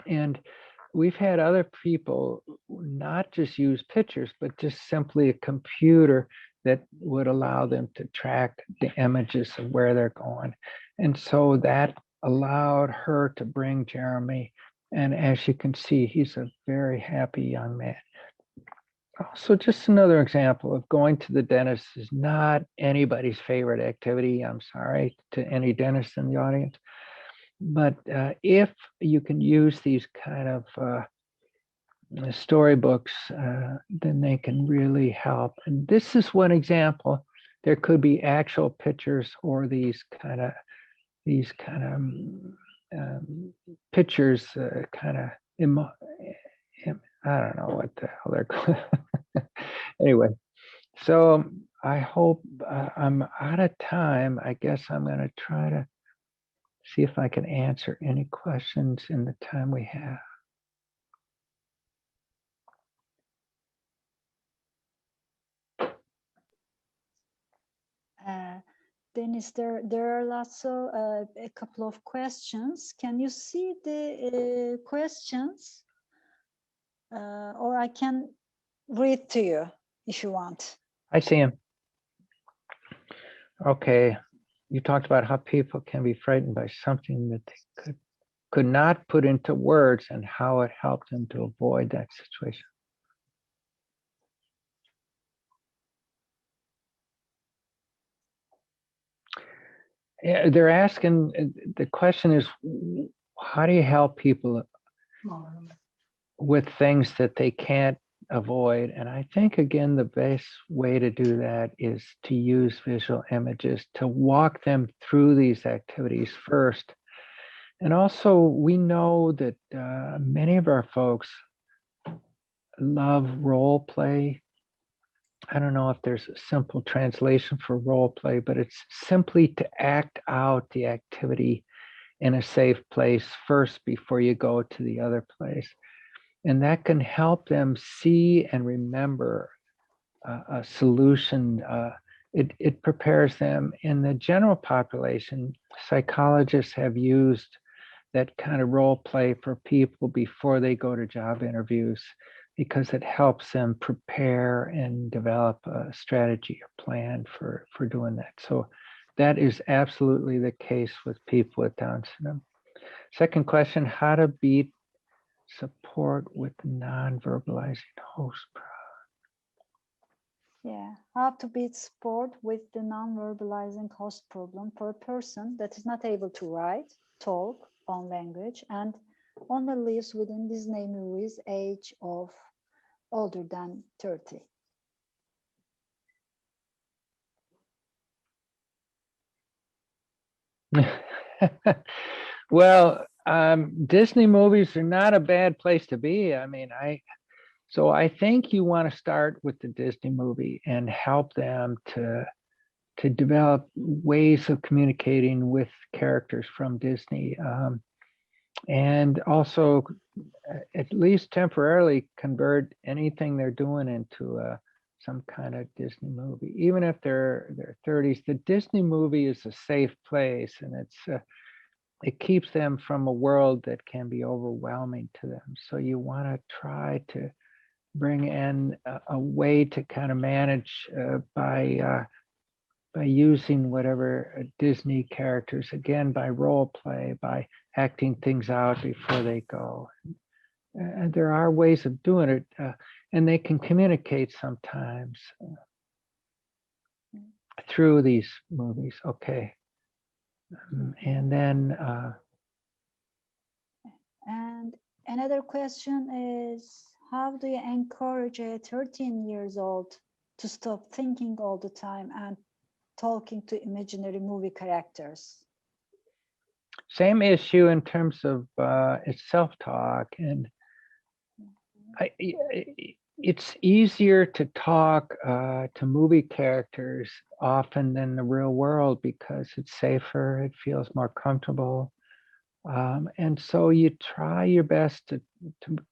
And we've had other people not just use pictures, but just simply a computer that would allow them to track the images of where they're going. And so that allowed her to bring Jeremy. And as you can see, he's a very happy young man. So just another example of going to the dentist is not anybody's favorite activity. I'm sorry to any dentist in the audience. But if you can use these kind of storybooks, then they can really help. And this is one example. There could be actual pictures or these kind of pictures, I don't know what the hell they're called. Anyway, so I hope I'm out of time. I guess I'm going to try to see if I can answer any questions in the time we have. Dennis, there are lots of a couple of questions. Can you see the questions? Or I can read to you if you want. I see him. Okay. You talked about how people can be frightened by something that they could not put into words, and how it helped them to avoid that situation. Yeah, they're asking, the question is, how do you help people with things that they can't avoid? And I think, again, the best way to do that is to use visual images to walk them through these activities first. And also, we know that many of our folks love role play. I don't know if there's a simple translation for role play, but it's simply to act out the activity in a safe place first before you go to the other place. And that can help them see and remember a solution. It prepares them. In the general population, psychologists have used that kind of role play for people before they go to job interviews, because it helps them prepare and develop a strategy or plan for doing that. So that is absolutely the case with people with Down syndrome. Second question, how to beat support with non-verbalizing host problem. Yeah, how to beat support with the non-verbalizing host problem for a person that is not able to write, talk on language, and only lives within Disney movies age of older than 30. Well, Disney movies are not a bad place to be. I mean, so I think you want to start with the Disney movie and help them to develop ways of communicating with characters from Disney. and also at least temporarily convert anything they're doing into some kind of Disney movie, even if they're their 30s. The Disney movie is a safe place, and it keeps them from a world that can be overwhelming to them. So you want to try to bring in a way to kind of manage by using whatever Disney characters, again, by role play, by acting things out before they go. And there are ways of doing it, and they can communicate sometimes through these movies. Okay. And then. And another question is, how do you encourage a 13 years old to stop thinking all the time and talking to imaginary movie characters? Same issue in terms of its self-talk, and it's easier to talk to movie characters often than the real world because it's safer, it feels more comfortable. And so you try your best to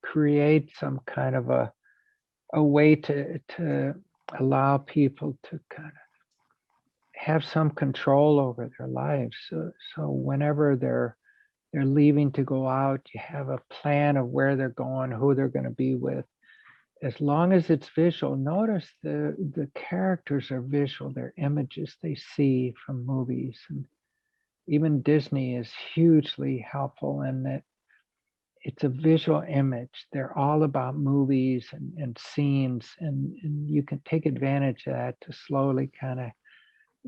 create some kind of a way to allow people to kind of have some control over their lives. So whenever they're leaving to go out, you have a plan of where they're going, who they're going to be with. As long as it's visual, notice the characters are visual, they're images they see from movies. And even Disney is hugely helpful in that it's a visual image. They're all about movies and scenes, and you can take advantage of that to slowly kind of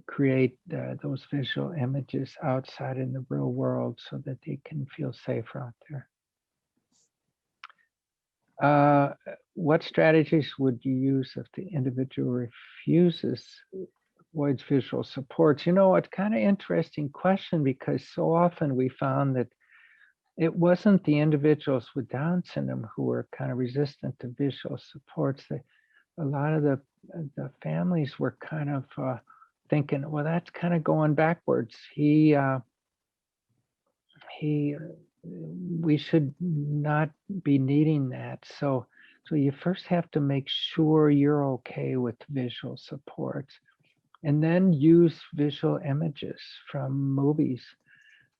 create those visual images outside in the real world so that they can feel safer out there. What strategies would you use if the individual refuses, avoids visual supports? You know, it's kind of interesting question, because so often we found that it wasn't the individuals with Down syndrome who were kind of resistant to visual supports. A lot of the families were kind of thinking, well, that's kind of going backwards. We should not be needing that. So you first have to make sure you're okay with visual supports, and then use visual images from movies.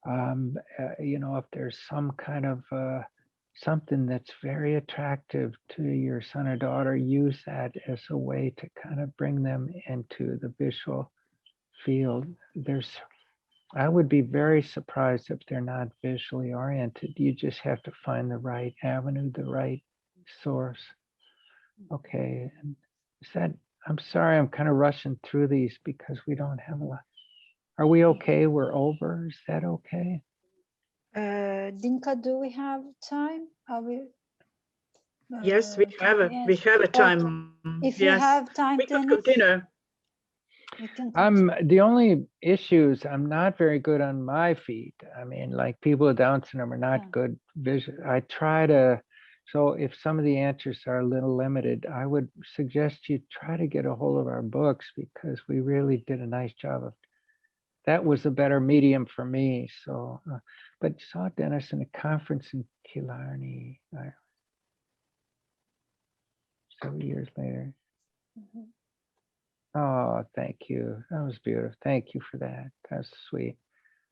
You know, if there's some kind of something that's very attractive to your son or daughter, use that as a way to kind of bring them into the visual field. I would be very surprised if they're not visually oriented. You just have to find the right avenue, the right source. Okay, and I'm sorry, I'm kind of rushing through these because we don't have a lot. Are we okay? We're over. Is that okay? Dinka, do we have time? Are we? Yes, we have a time. If yes. you have time, we could Dennis, continue. You can continue. The only issues, I'm not very good on my feet. I mean, like people with Down syndrome are not good vision. I try to, so if some of the answers are a little limited, I would suggest you try to get a hold of our books, because we really did a nice job of, that was a better medium for me. So, but saw Dennis in a conference in Killarney several years later. Mhm. Oh, thank you. That was beautiful. Thank you for that. That's sweet.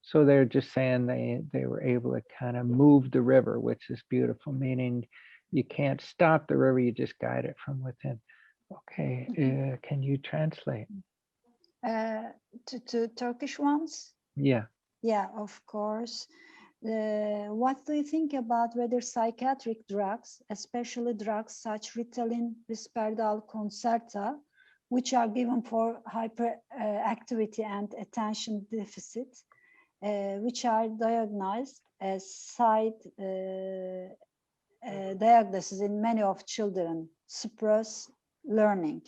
So they're just saying they were able to kind of move the river, which is beautiful, meaning you can't stop the river, you just guide it from within. Okay, can you translate? To Turkish ones? Yeah. Yeah, of course. What do you think about whether psychiatric drugs, especially drugs such Ritalin, Risperdal, Concerta, which are given for hyperactivity and attention deficit, which are diagnosed as side diagnosis in many of children, suppress learning?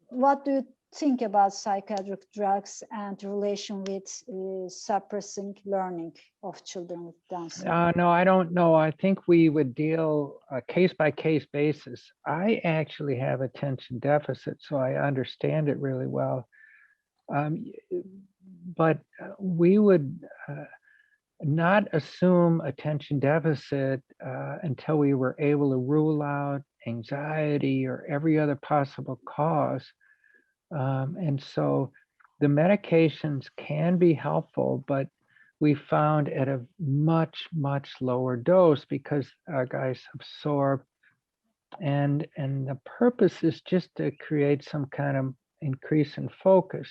What do you think about psychiatric drugs and relation with suppressing learning of children with Down syndrome? No, I don't know. I think we would deal a case-by-case basis. I actually have attention deficit, so I understand it really well. But we would not assume attention deficit until we were able to rule out anxiety or every other possible cause. And so the medications can be helpful, but we found at a much, much lower dose because our guys absorb. And the purpose is just to create some kind of increase in focus.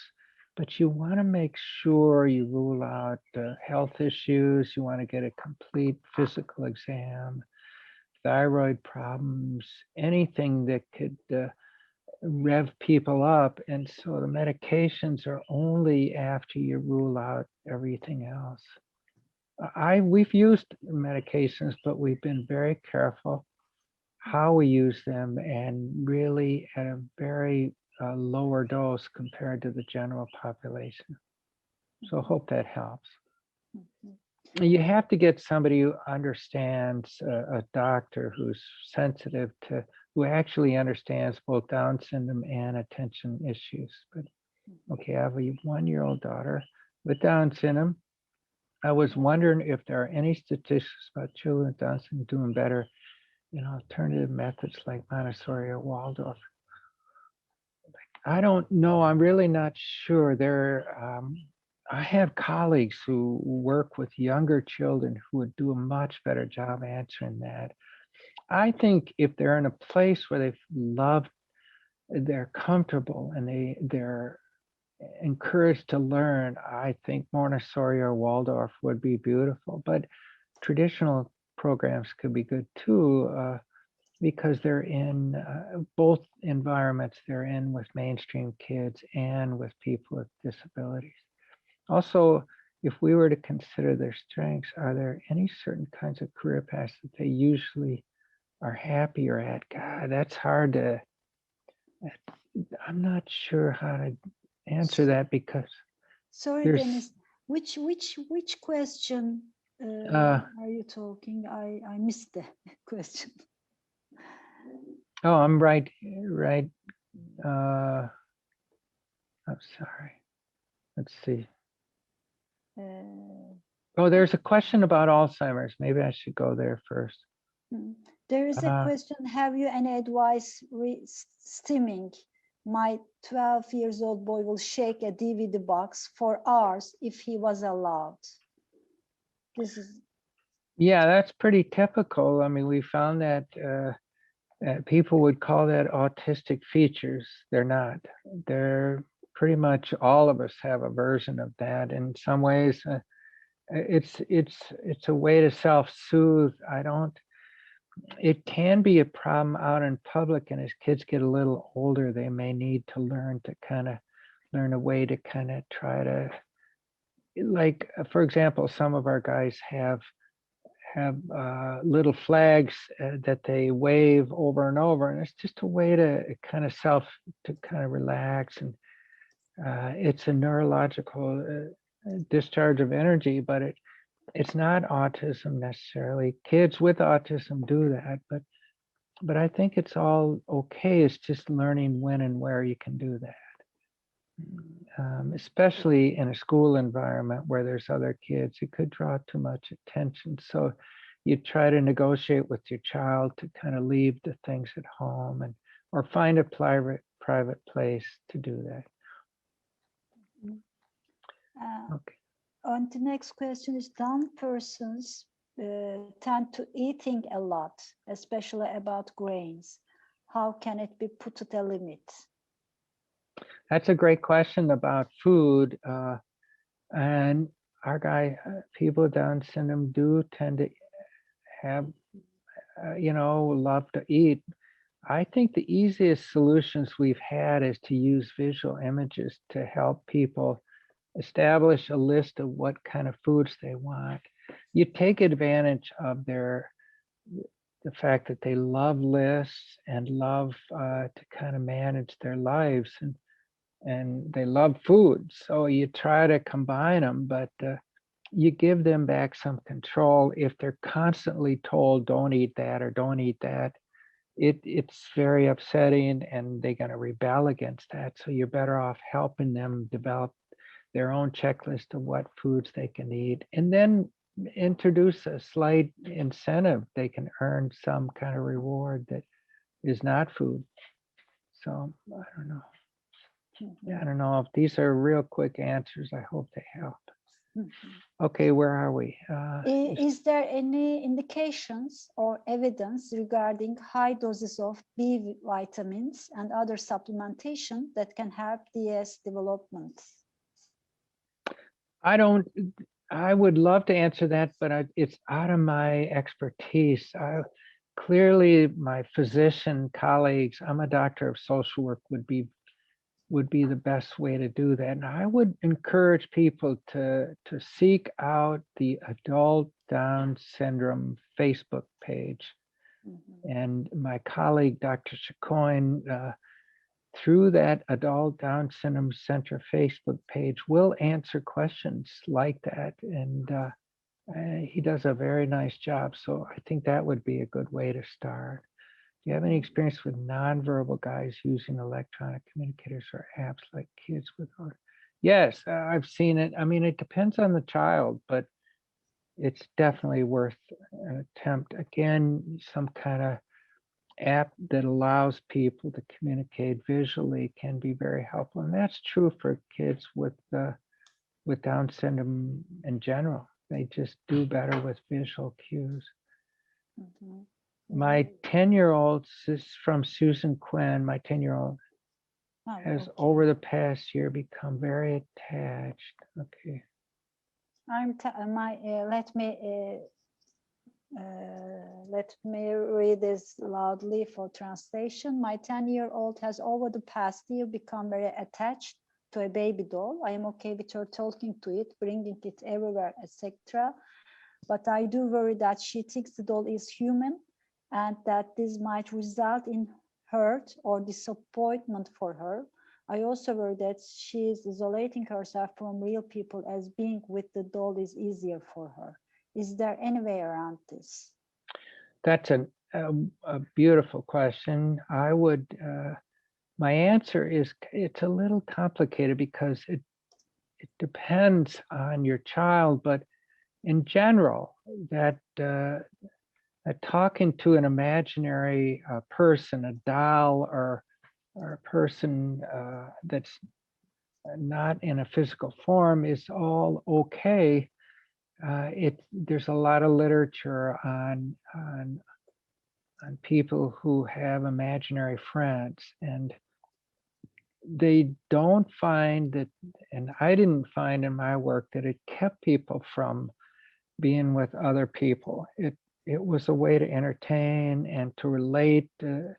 But you want to make sure you rule out health issues. You want to get a complete physical exam, thyroid problems, anything that could rev people up. And so the medications are only after you rule out everything else. We've used medications, but we've been very careful how we use them, and really at a very lower dose compared to the general population. So I hope that helps. You have to get somebody who understands, a doctor who's sensitive to, who actually understands both Down syndrome and attention issues. But okay, I have a 1-year-old daughter with Down syndrome. I was wondering if there are any statistics about children with Down syndrome doing better in alternative methods like Montessori or Waldorf. I don't know. I'm really not sure. I have colleagues who work with younger children who would do a much better job answering that. I think if they're in a place where they've loved, they're comfortable, and they're encouraged to learn, I think Montessori or Waldorf would be beautiful. But traditional programs could be good too, because they're in both environments. They're in with mainstream kids and with people with disabilities. Also, if we were to consider their strengths, are there any certain kinds of career paths that they usually are happier at? God, that's hard to, I'm not sure how to answer that because sorry, Dennis, which question are you talking? I missed the question. Oh, I'm right. I'm sorry. Let's see. Oh, there's a question about Alzheimer's. Maybe I should go there first. There is a question. Have you any advice stimming? My 12 years old boy will shake a DVD box for hours if he was allowed. This is. Yeah, that's pretty typical. I mean, we found that people would call that autistic features. They're not. They're pretty much, all of us have a version of that. In some ways, it's a way to self-soothe. It can be a problem out in public, and as kids get a little older, they may need to learn a way to kind of try to, like, for example, some of our guys have little flags that they wave over and over, and it's just a way to kind of relax, and it's a neurological discharge of energy, but it's not autism necessarily. Kids with autism do that, but I think it's all okay. It's just learning when and where you can do that. Especially in a school environment where there's other kids, it could draw too much attention. So you try to negotiate with your child to kind of leave the things at home, or find a private place to do that. Okay. And the next question is, Down persons tend to eating a lot, especially about grains. How can it be put at a limit? That's a great question about food. And our people with Down syndrome do tend to have, love to eat. I think the easiest solutions we've had is to use visual images to help people establish a list of what kind of foods they want. You take advantage of the fact that they love lists and love to kind of manage their lives, and they love food. So you try to combine them, but you give them back some control. If they're constantly told, don't eat that or don't eat that, it's very upsetting, and they're going to rebel against that. So you're better off helping them develop their own checklist of what foods they can eat. And then introduce a slight incentive. They can earn some kind of reward that is not food. So I don't know. Yeah, I don't know if these are real quick answers. I hope they help. Okay, where are we? Is there any indications or evidence regarding high doses of B vitamins and other supplementation that can help DS development? I would love to answer that, but it's out of my expertise. Clearly, my physician colleagues, I'm a doctor of social work, would be the best way to do that. And I would encourage people to seek out the Adult Down Syndrome Facebook page. And my colleague, Dr. Chacoin, through that Adult Down Syndrome Center Facebook page, will answer questions like that. And he does a very nice job. So I think that would be a good way to start. Do you have any experience with nonverbal guys using electronic communicators or apps like kids with autism? Yes, I've seen it. I mean, it depends on the child, but it's definitely worth an attempt. Again, some kind of app that allows people to communicate visually can be very helpful. And that's true for kids with Down syndrome in general. They just do better with visual cues. My 10-year-old, this is from Susan Quinn, my 10-year-old has over the past year become very attached. Okay. Let me read this loudly for translation. My 10-year-old has over the past year become very attached to a baby doll. I am okay with her talking to it, bringing it everywhere, etc. But I do worry that she thinks the doll is human and that this might result in hurt or disappointment for her. I also worry that she is isolating herself from real people, as being with the doll is easier for her. Is there any way around this? That's a beautiful question. My answer is it's a little complicated because it depends on your child, but in general, that talking to an imaginary person, a doll, or a person that's not in a physical form is all okay. There's a lot of literature on people who have imaginary friends, and they don't find that, and I didn't find in my work that it kept people from being with other people. It was a way to entertain and to relate to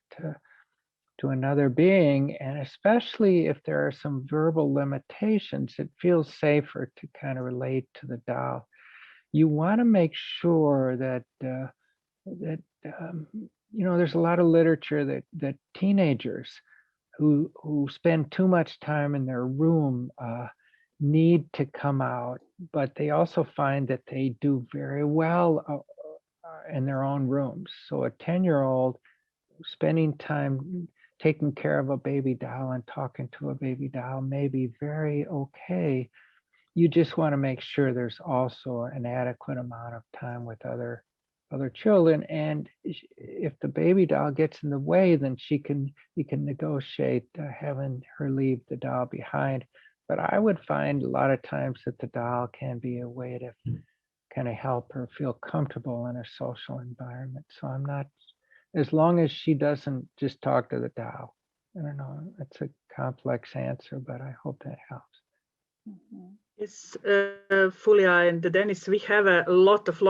another being, and especially if there are some verbal limitations, it feels safer to kind of relate to the doll. You want to make sure that there's a lot of literature that teenagers who spend too much time in their room need to come out, but they also find that they do very well in their own rooms. So a 10-year-old spending time taking care of a baby doll and talking to a baby doll may be very okay. You just want to make sure there's also an adequate amount of time with other children. And if the baby doll gets in the way, then you can negotiate having her leave the doll behind. But I would find a lot of times that the doll can be a way to kind of help her feel comfortable in a social environment. So I'm not, as long as she doesn't just talk to the doll. I don't know, it's a complex answer, but I hope that helps. Yes, Fulia and Dennis, we have a lot of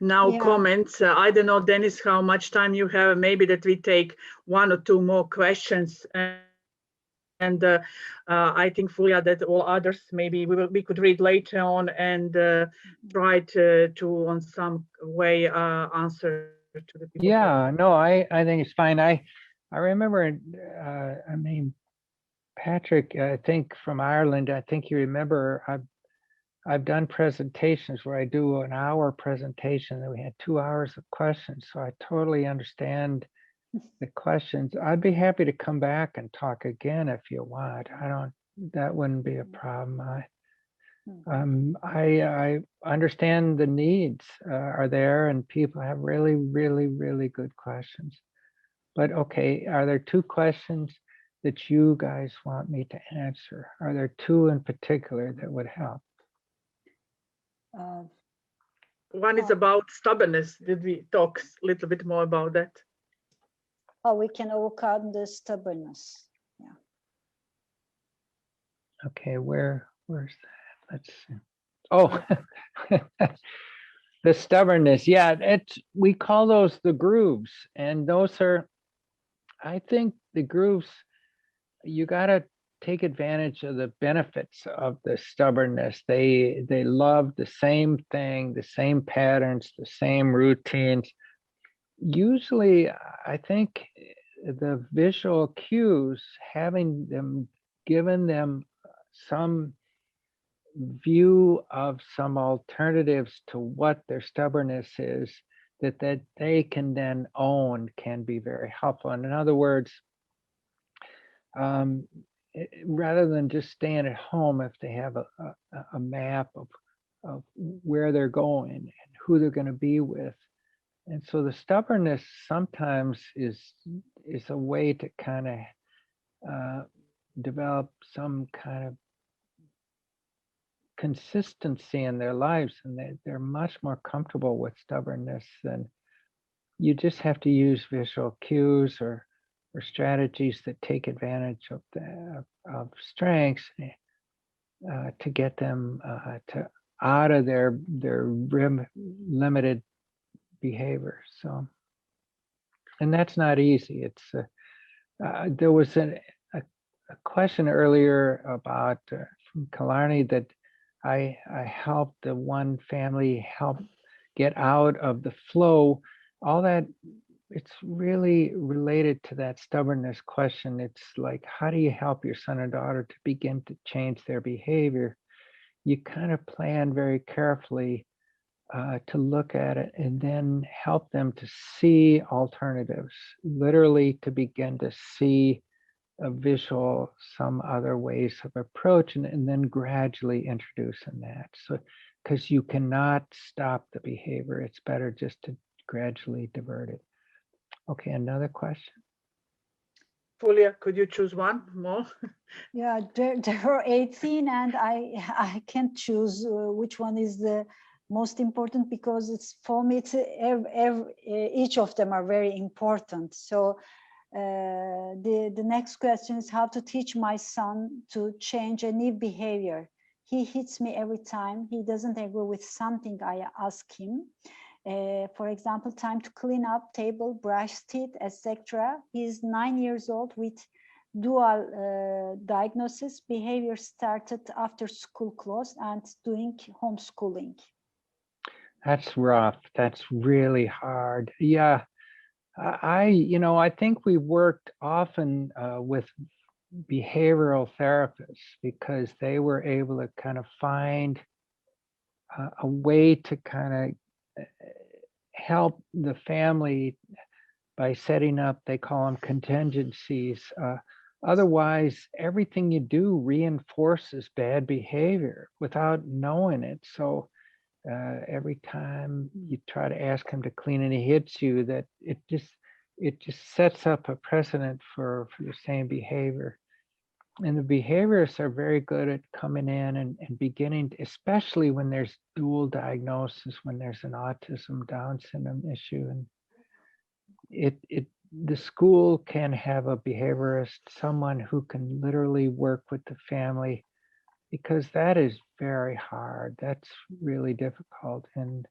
now comments. I don't know, Dennis, how much time you have. Maybe that we take one or two more questions. And I think, Fulia, that all others maybe we could read later on and try to on some way answer to the people. Yeah, no, I think it's fine. I remember, Patrick, I think from Ireland, I think you remember, I've done presentations where I do an hour presentation and we had 2 hours of questions. So I totally understand the questions. I'd be happy to come back and talk again if you want. That wouldn't be a problem. I understand the needs are there, and people have really, really, really good questions. But okay, are there two questions that you guys want me to answer? Are there two in particular that would help? One is about stubbornness. Did we talk a little bit more about that? How we can overcome the stubbornness. Yeah. Okay, where's that? Let's see. Oh, the stubbornness. Yeah, we call those the grooves, and those are, I think, the grooves. You got to take advantage of the benefits of the stubbornness. They love the same thing, the same patterns, the same routines. Usually, I think the visual cues, having them, given them some view of some alternatives to what their stubbornness is, that they can then own, can be very helpful. And in other words, rather than just staying at home, if they have a map of where they're going and who they're going to be with. And so the stubbornness sometimes is a way to kind of develop some kind of consistency in their lives, and they're much more comfortable with stubbornness than you just have to use visual cues or strategies that take advantage of strengths to get them to out of their limited behavior. So, and that's not easy. It's there was a question earlier about from Killarney that I helped the one family help get out of the flow. All that, it's really related to that stubbornness question. It's like, how do you help your son or daughter to begin to change their behavior? You kind of plan very carefully to look at it and then help them to see alternatives, literally to begin to see a visual, some other ways of approach, and then gradually introducing that. So, because you cannot stop the behavior, it's better just to gradually divert it. Okay, another question. Fulia, could you choose one more? Yeah, there are 18, and I can't choose which one is the most important, because it's, for me, it's each of them are very important. So the next question is how to teach my son to change a new behavior. He hits me every time he doesn't agree with something I ask him. For example, time to clean up table, brush teeth, etc. He's 9 years old with dual diagnosis. Behavior started after school closed and doing homeschooling. That's rough. That's really hard. Yeah, I think we worked often with behavioral therapists because they were able to kind of find a way to kind of help the family by setting up, they call them contingencies. Otherwise, everything you do reinforces bad behavior without knowing it. So every time you try to ask him to clean and he hits you, that it just sets up a precedent for the same behavior. And the behaviorists are very good at coming in and beginning, especially when there's dual diagnosis, when there's an autism, Down syndrome issue. And the school can have a behaviorist, someone who can literally work with the family, because that is very hard. That's really difficult. And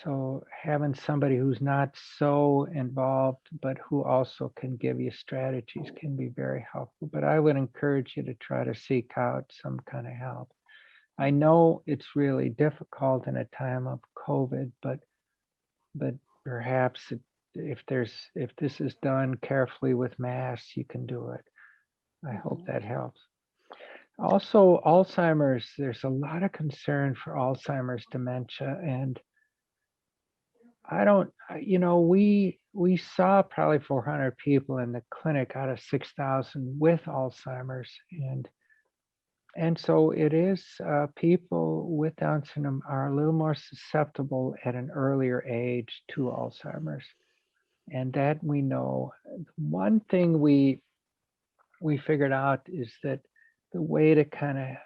so having somebody who's not so involved, but who also can give you strategies, can be very helpful. But I would encourage you to try to seek out some kind of help. I know it's really difficult in a time of COVID, but perhaps if this is done carefully with masks, you can do it. I hope that helps. Also, Alzheimer's, there's a lot of concern for Alzheimer's dementia, and we saw probably 400 people in the clinic out of 6,000 with Alzheimer's, and And so it is, people with Down syndrome are a little more susceptible at an earlier age to Alzheimer's. And that we know. One thing we figured out is that the way to kind of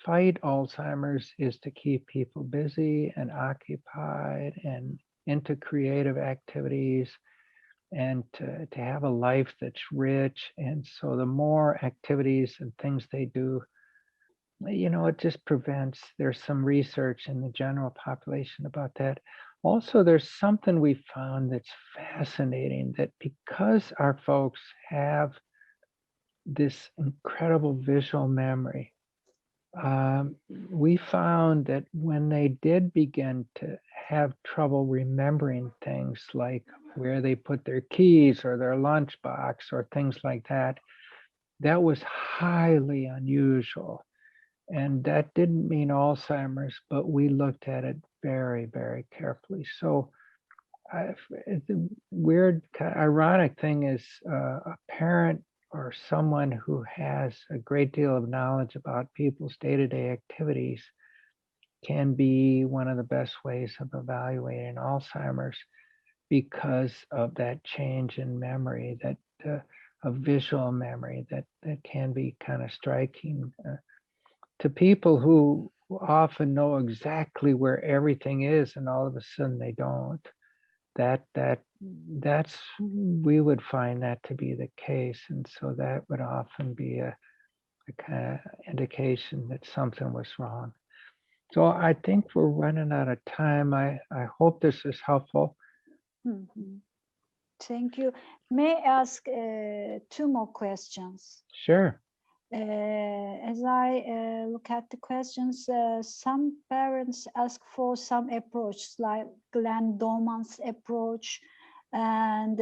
fight Alzheimer's is to keep people busy and occupied and into creative activities, and to have a life that's rich. And so the more activities and things they do, it just prevents. There's some research in the general population about that. Also, there's something we found that's fascinating, that because our folks have this incredible visual memory, we found that when they did begin to have trouble remembering things like where they put their keys or their lunchbox or things like that, that was highly unusual. And that didn't mean Alzheimer's, but we looked at it very, very carefully. So the weird, ironic thing is, a parent or someone who has a great deal of knowledge about people's day-to-day activities can be one of the best ways of evaluating Alzheimer's, because of that change in memory, that of visual memory that can be kind of striking. To people who often know exactly where everything is and all of a sudden they don't, that's we would find that to be the case. And so that would often be a kind of indication that something was wrong. So I think we're running out of time. I hope this is helpful. Thank you. May I ask 2 more questions? Sure. As I look at the questions, some parents ask for some approach, like Glenn Doman's approach, and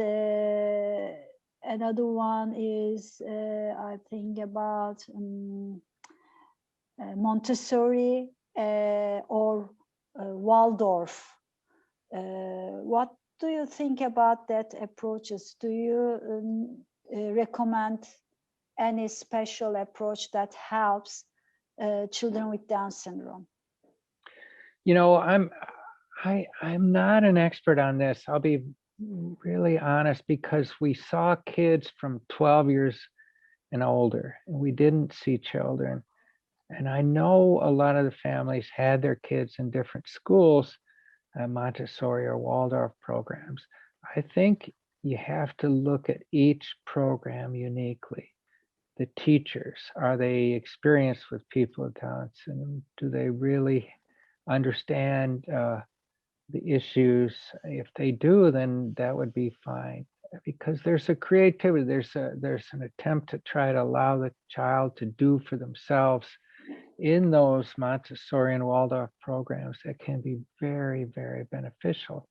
another one is, I think, about Montessori or Waldorf. What do you think about that approaches? Do you recommend any special approach that helps children with Down syndrome? I'm not an expert on this. I'll be really honest, because we saw kids from 12 years and older, and we didn't see children. And I know a lot of the families had their kids in different schools, Montessori or Waldorf programs. I think you have to look at each program uniquely. The teachers, are they experienced with people with Down syndrome? Do they really understand the issues? If they do, then that would be fine, because there's a creativity, there's an attempt to try to allow the child to do for themselves in those Montessori and Waldorf programs that can be very, very beneficial,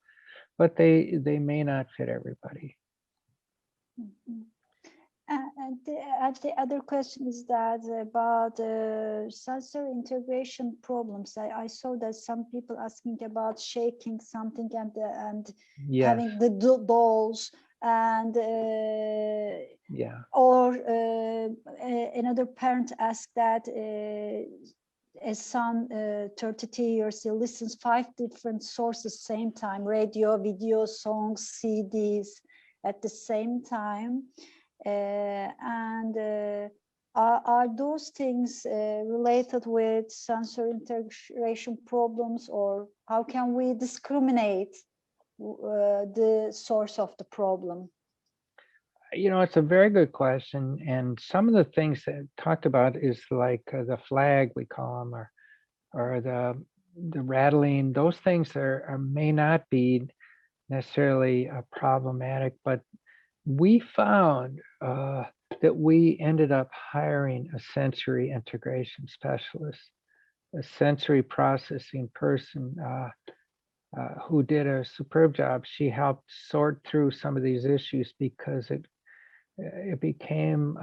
but they may not fit everybody. And the other question is that about sensory integration problems. I saw that some people asking about shaking something and Yes. having the dolls, and Yeah. Or another parent asked that a son, 32 years, he listens 5 different sources same time: radio, video, songs, CDs at the same time. Are those things related with sensory integration problems, or how can we discriminate the source of the problem? It's a very good question. And some of the things that talked about is like the flag, we call them, or the rattling. Those things may not be necessarily problematic, but we found that we ended up hiring a sensory integration specialist, a sensory processing person who did a superb job. She helped sort through some of these issues, because it became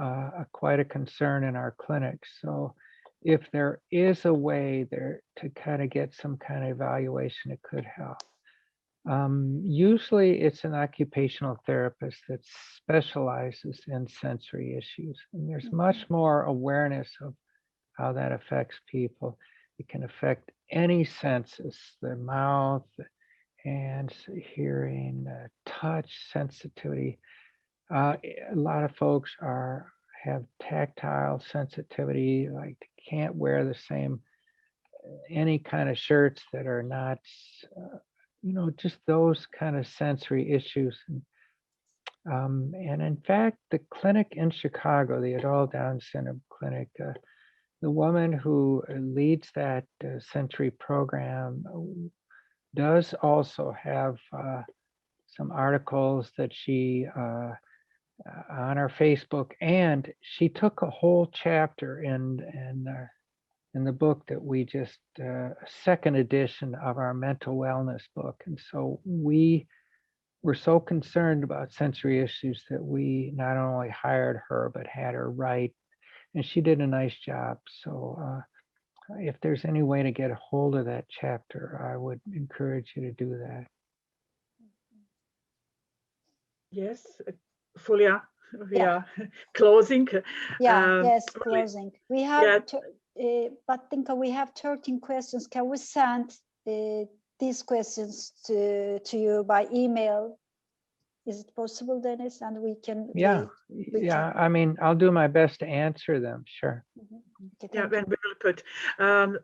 quite a concern in our clinics. So if there is a way there to kind of get some kind of evaluation, it could help. Usually it's an occupational therapist that specializes in sensory issues. And there's much more awareness of how that affects people. It can affect any senses, the mouth, hands, hearing, touch, sensitivity. A lot of folks have tactile sensitivity, like they can't wear the same, any kind of shirts that are not, just those kind of sensory issues. And in fact, the clinic in Chicago, the Adult Down Syndrome Clinic, the woman who leads that sensory program does also have some articles that she on our Facebook, and she took a whole chapter in the book that we just second edition of our mental wellness book. And so we were so concerned about sensory issues that we not only hired her but had her write, and she did a nice job. So if there's any way to get a hold of that chapter, I would encourage you to do that. Yes, Fulia, we are closing. Yes, closing. We have, but Tinka, we have 13 questions. Can we send these questions to you by email? Is it possible, Dennis? And we can. I mean, I'll do my best to answer them. Sure. Okay, and we will put.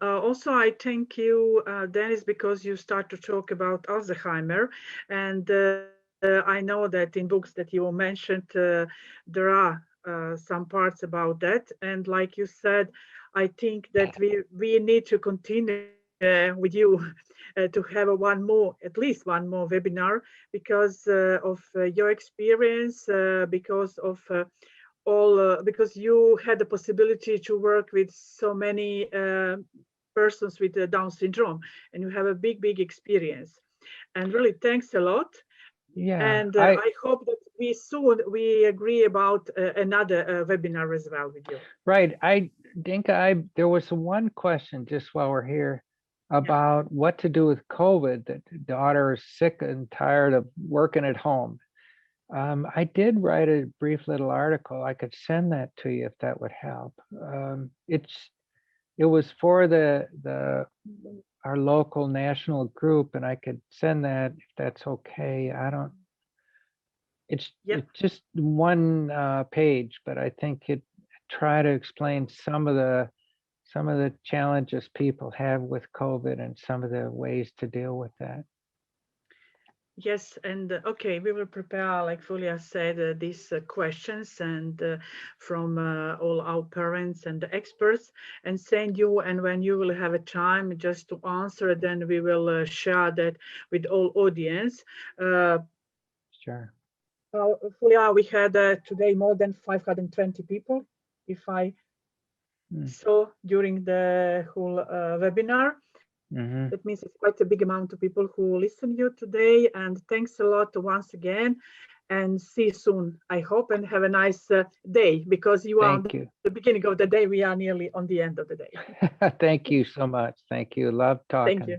Also, I thank you, Dennis, because you start to talk about Alzheimer, and I know that in books that you mentioned, there are some parts about that. And like you said, I think that we need to continue with you to have at least one more webinar because of your experience, because of because you had the possibility to work with so many persons with Down syndrome, and you have a big experience. And really, thanks a lot. Yeah, and I hope that we agree about another webinar as well with you. Right. Dinka, there was one question just while we're here about what to do with COVID, that the daughter is sick and tired of working at home. I did write a brief little article. I could send that to you if that would help. It was for our local national group, and I could send that if that's okay. It's just one page, but I think it try to explain some of the challenges people have with COVID and some of the ways to deal with that. Yes, and okay, we will prepare, like Fulia said, these questions and from all our parents and the experts, and send you. And when you will have a time just to answer, then we will share that with all audience. Sure. Fulia, we had today more than 520 people, if I saw during the whole webinar. That means it's quite a big amount of people who listen to you today. And thanks a lot once again. And see you soon, I hope, and have a nice day, because you are at the beginning of the day. We are nearly on the end of the day. Thank you so much. Thank you. Love talking. Thank you.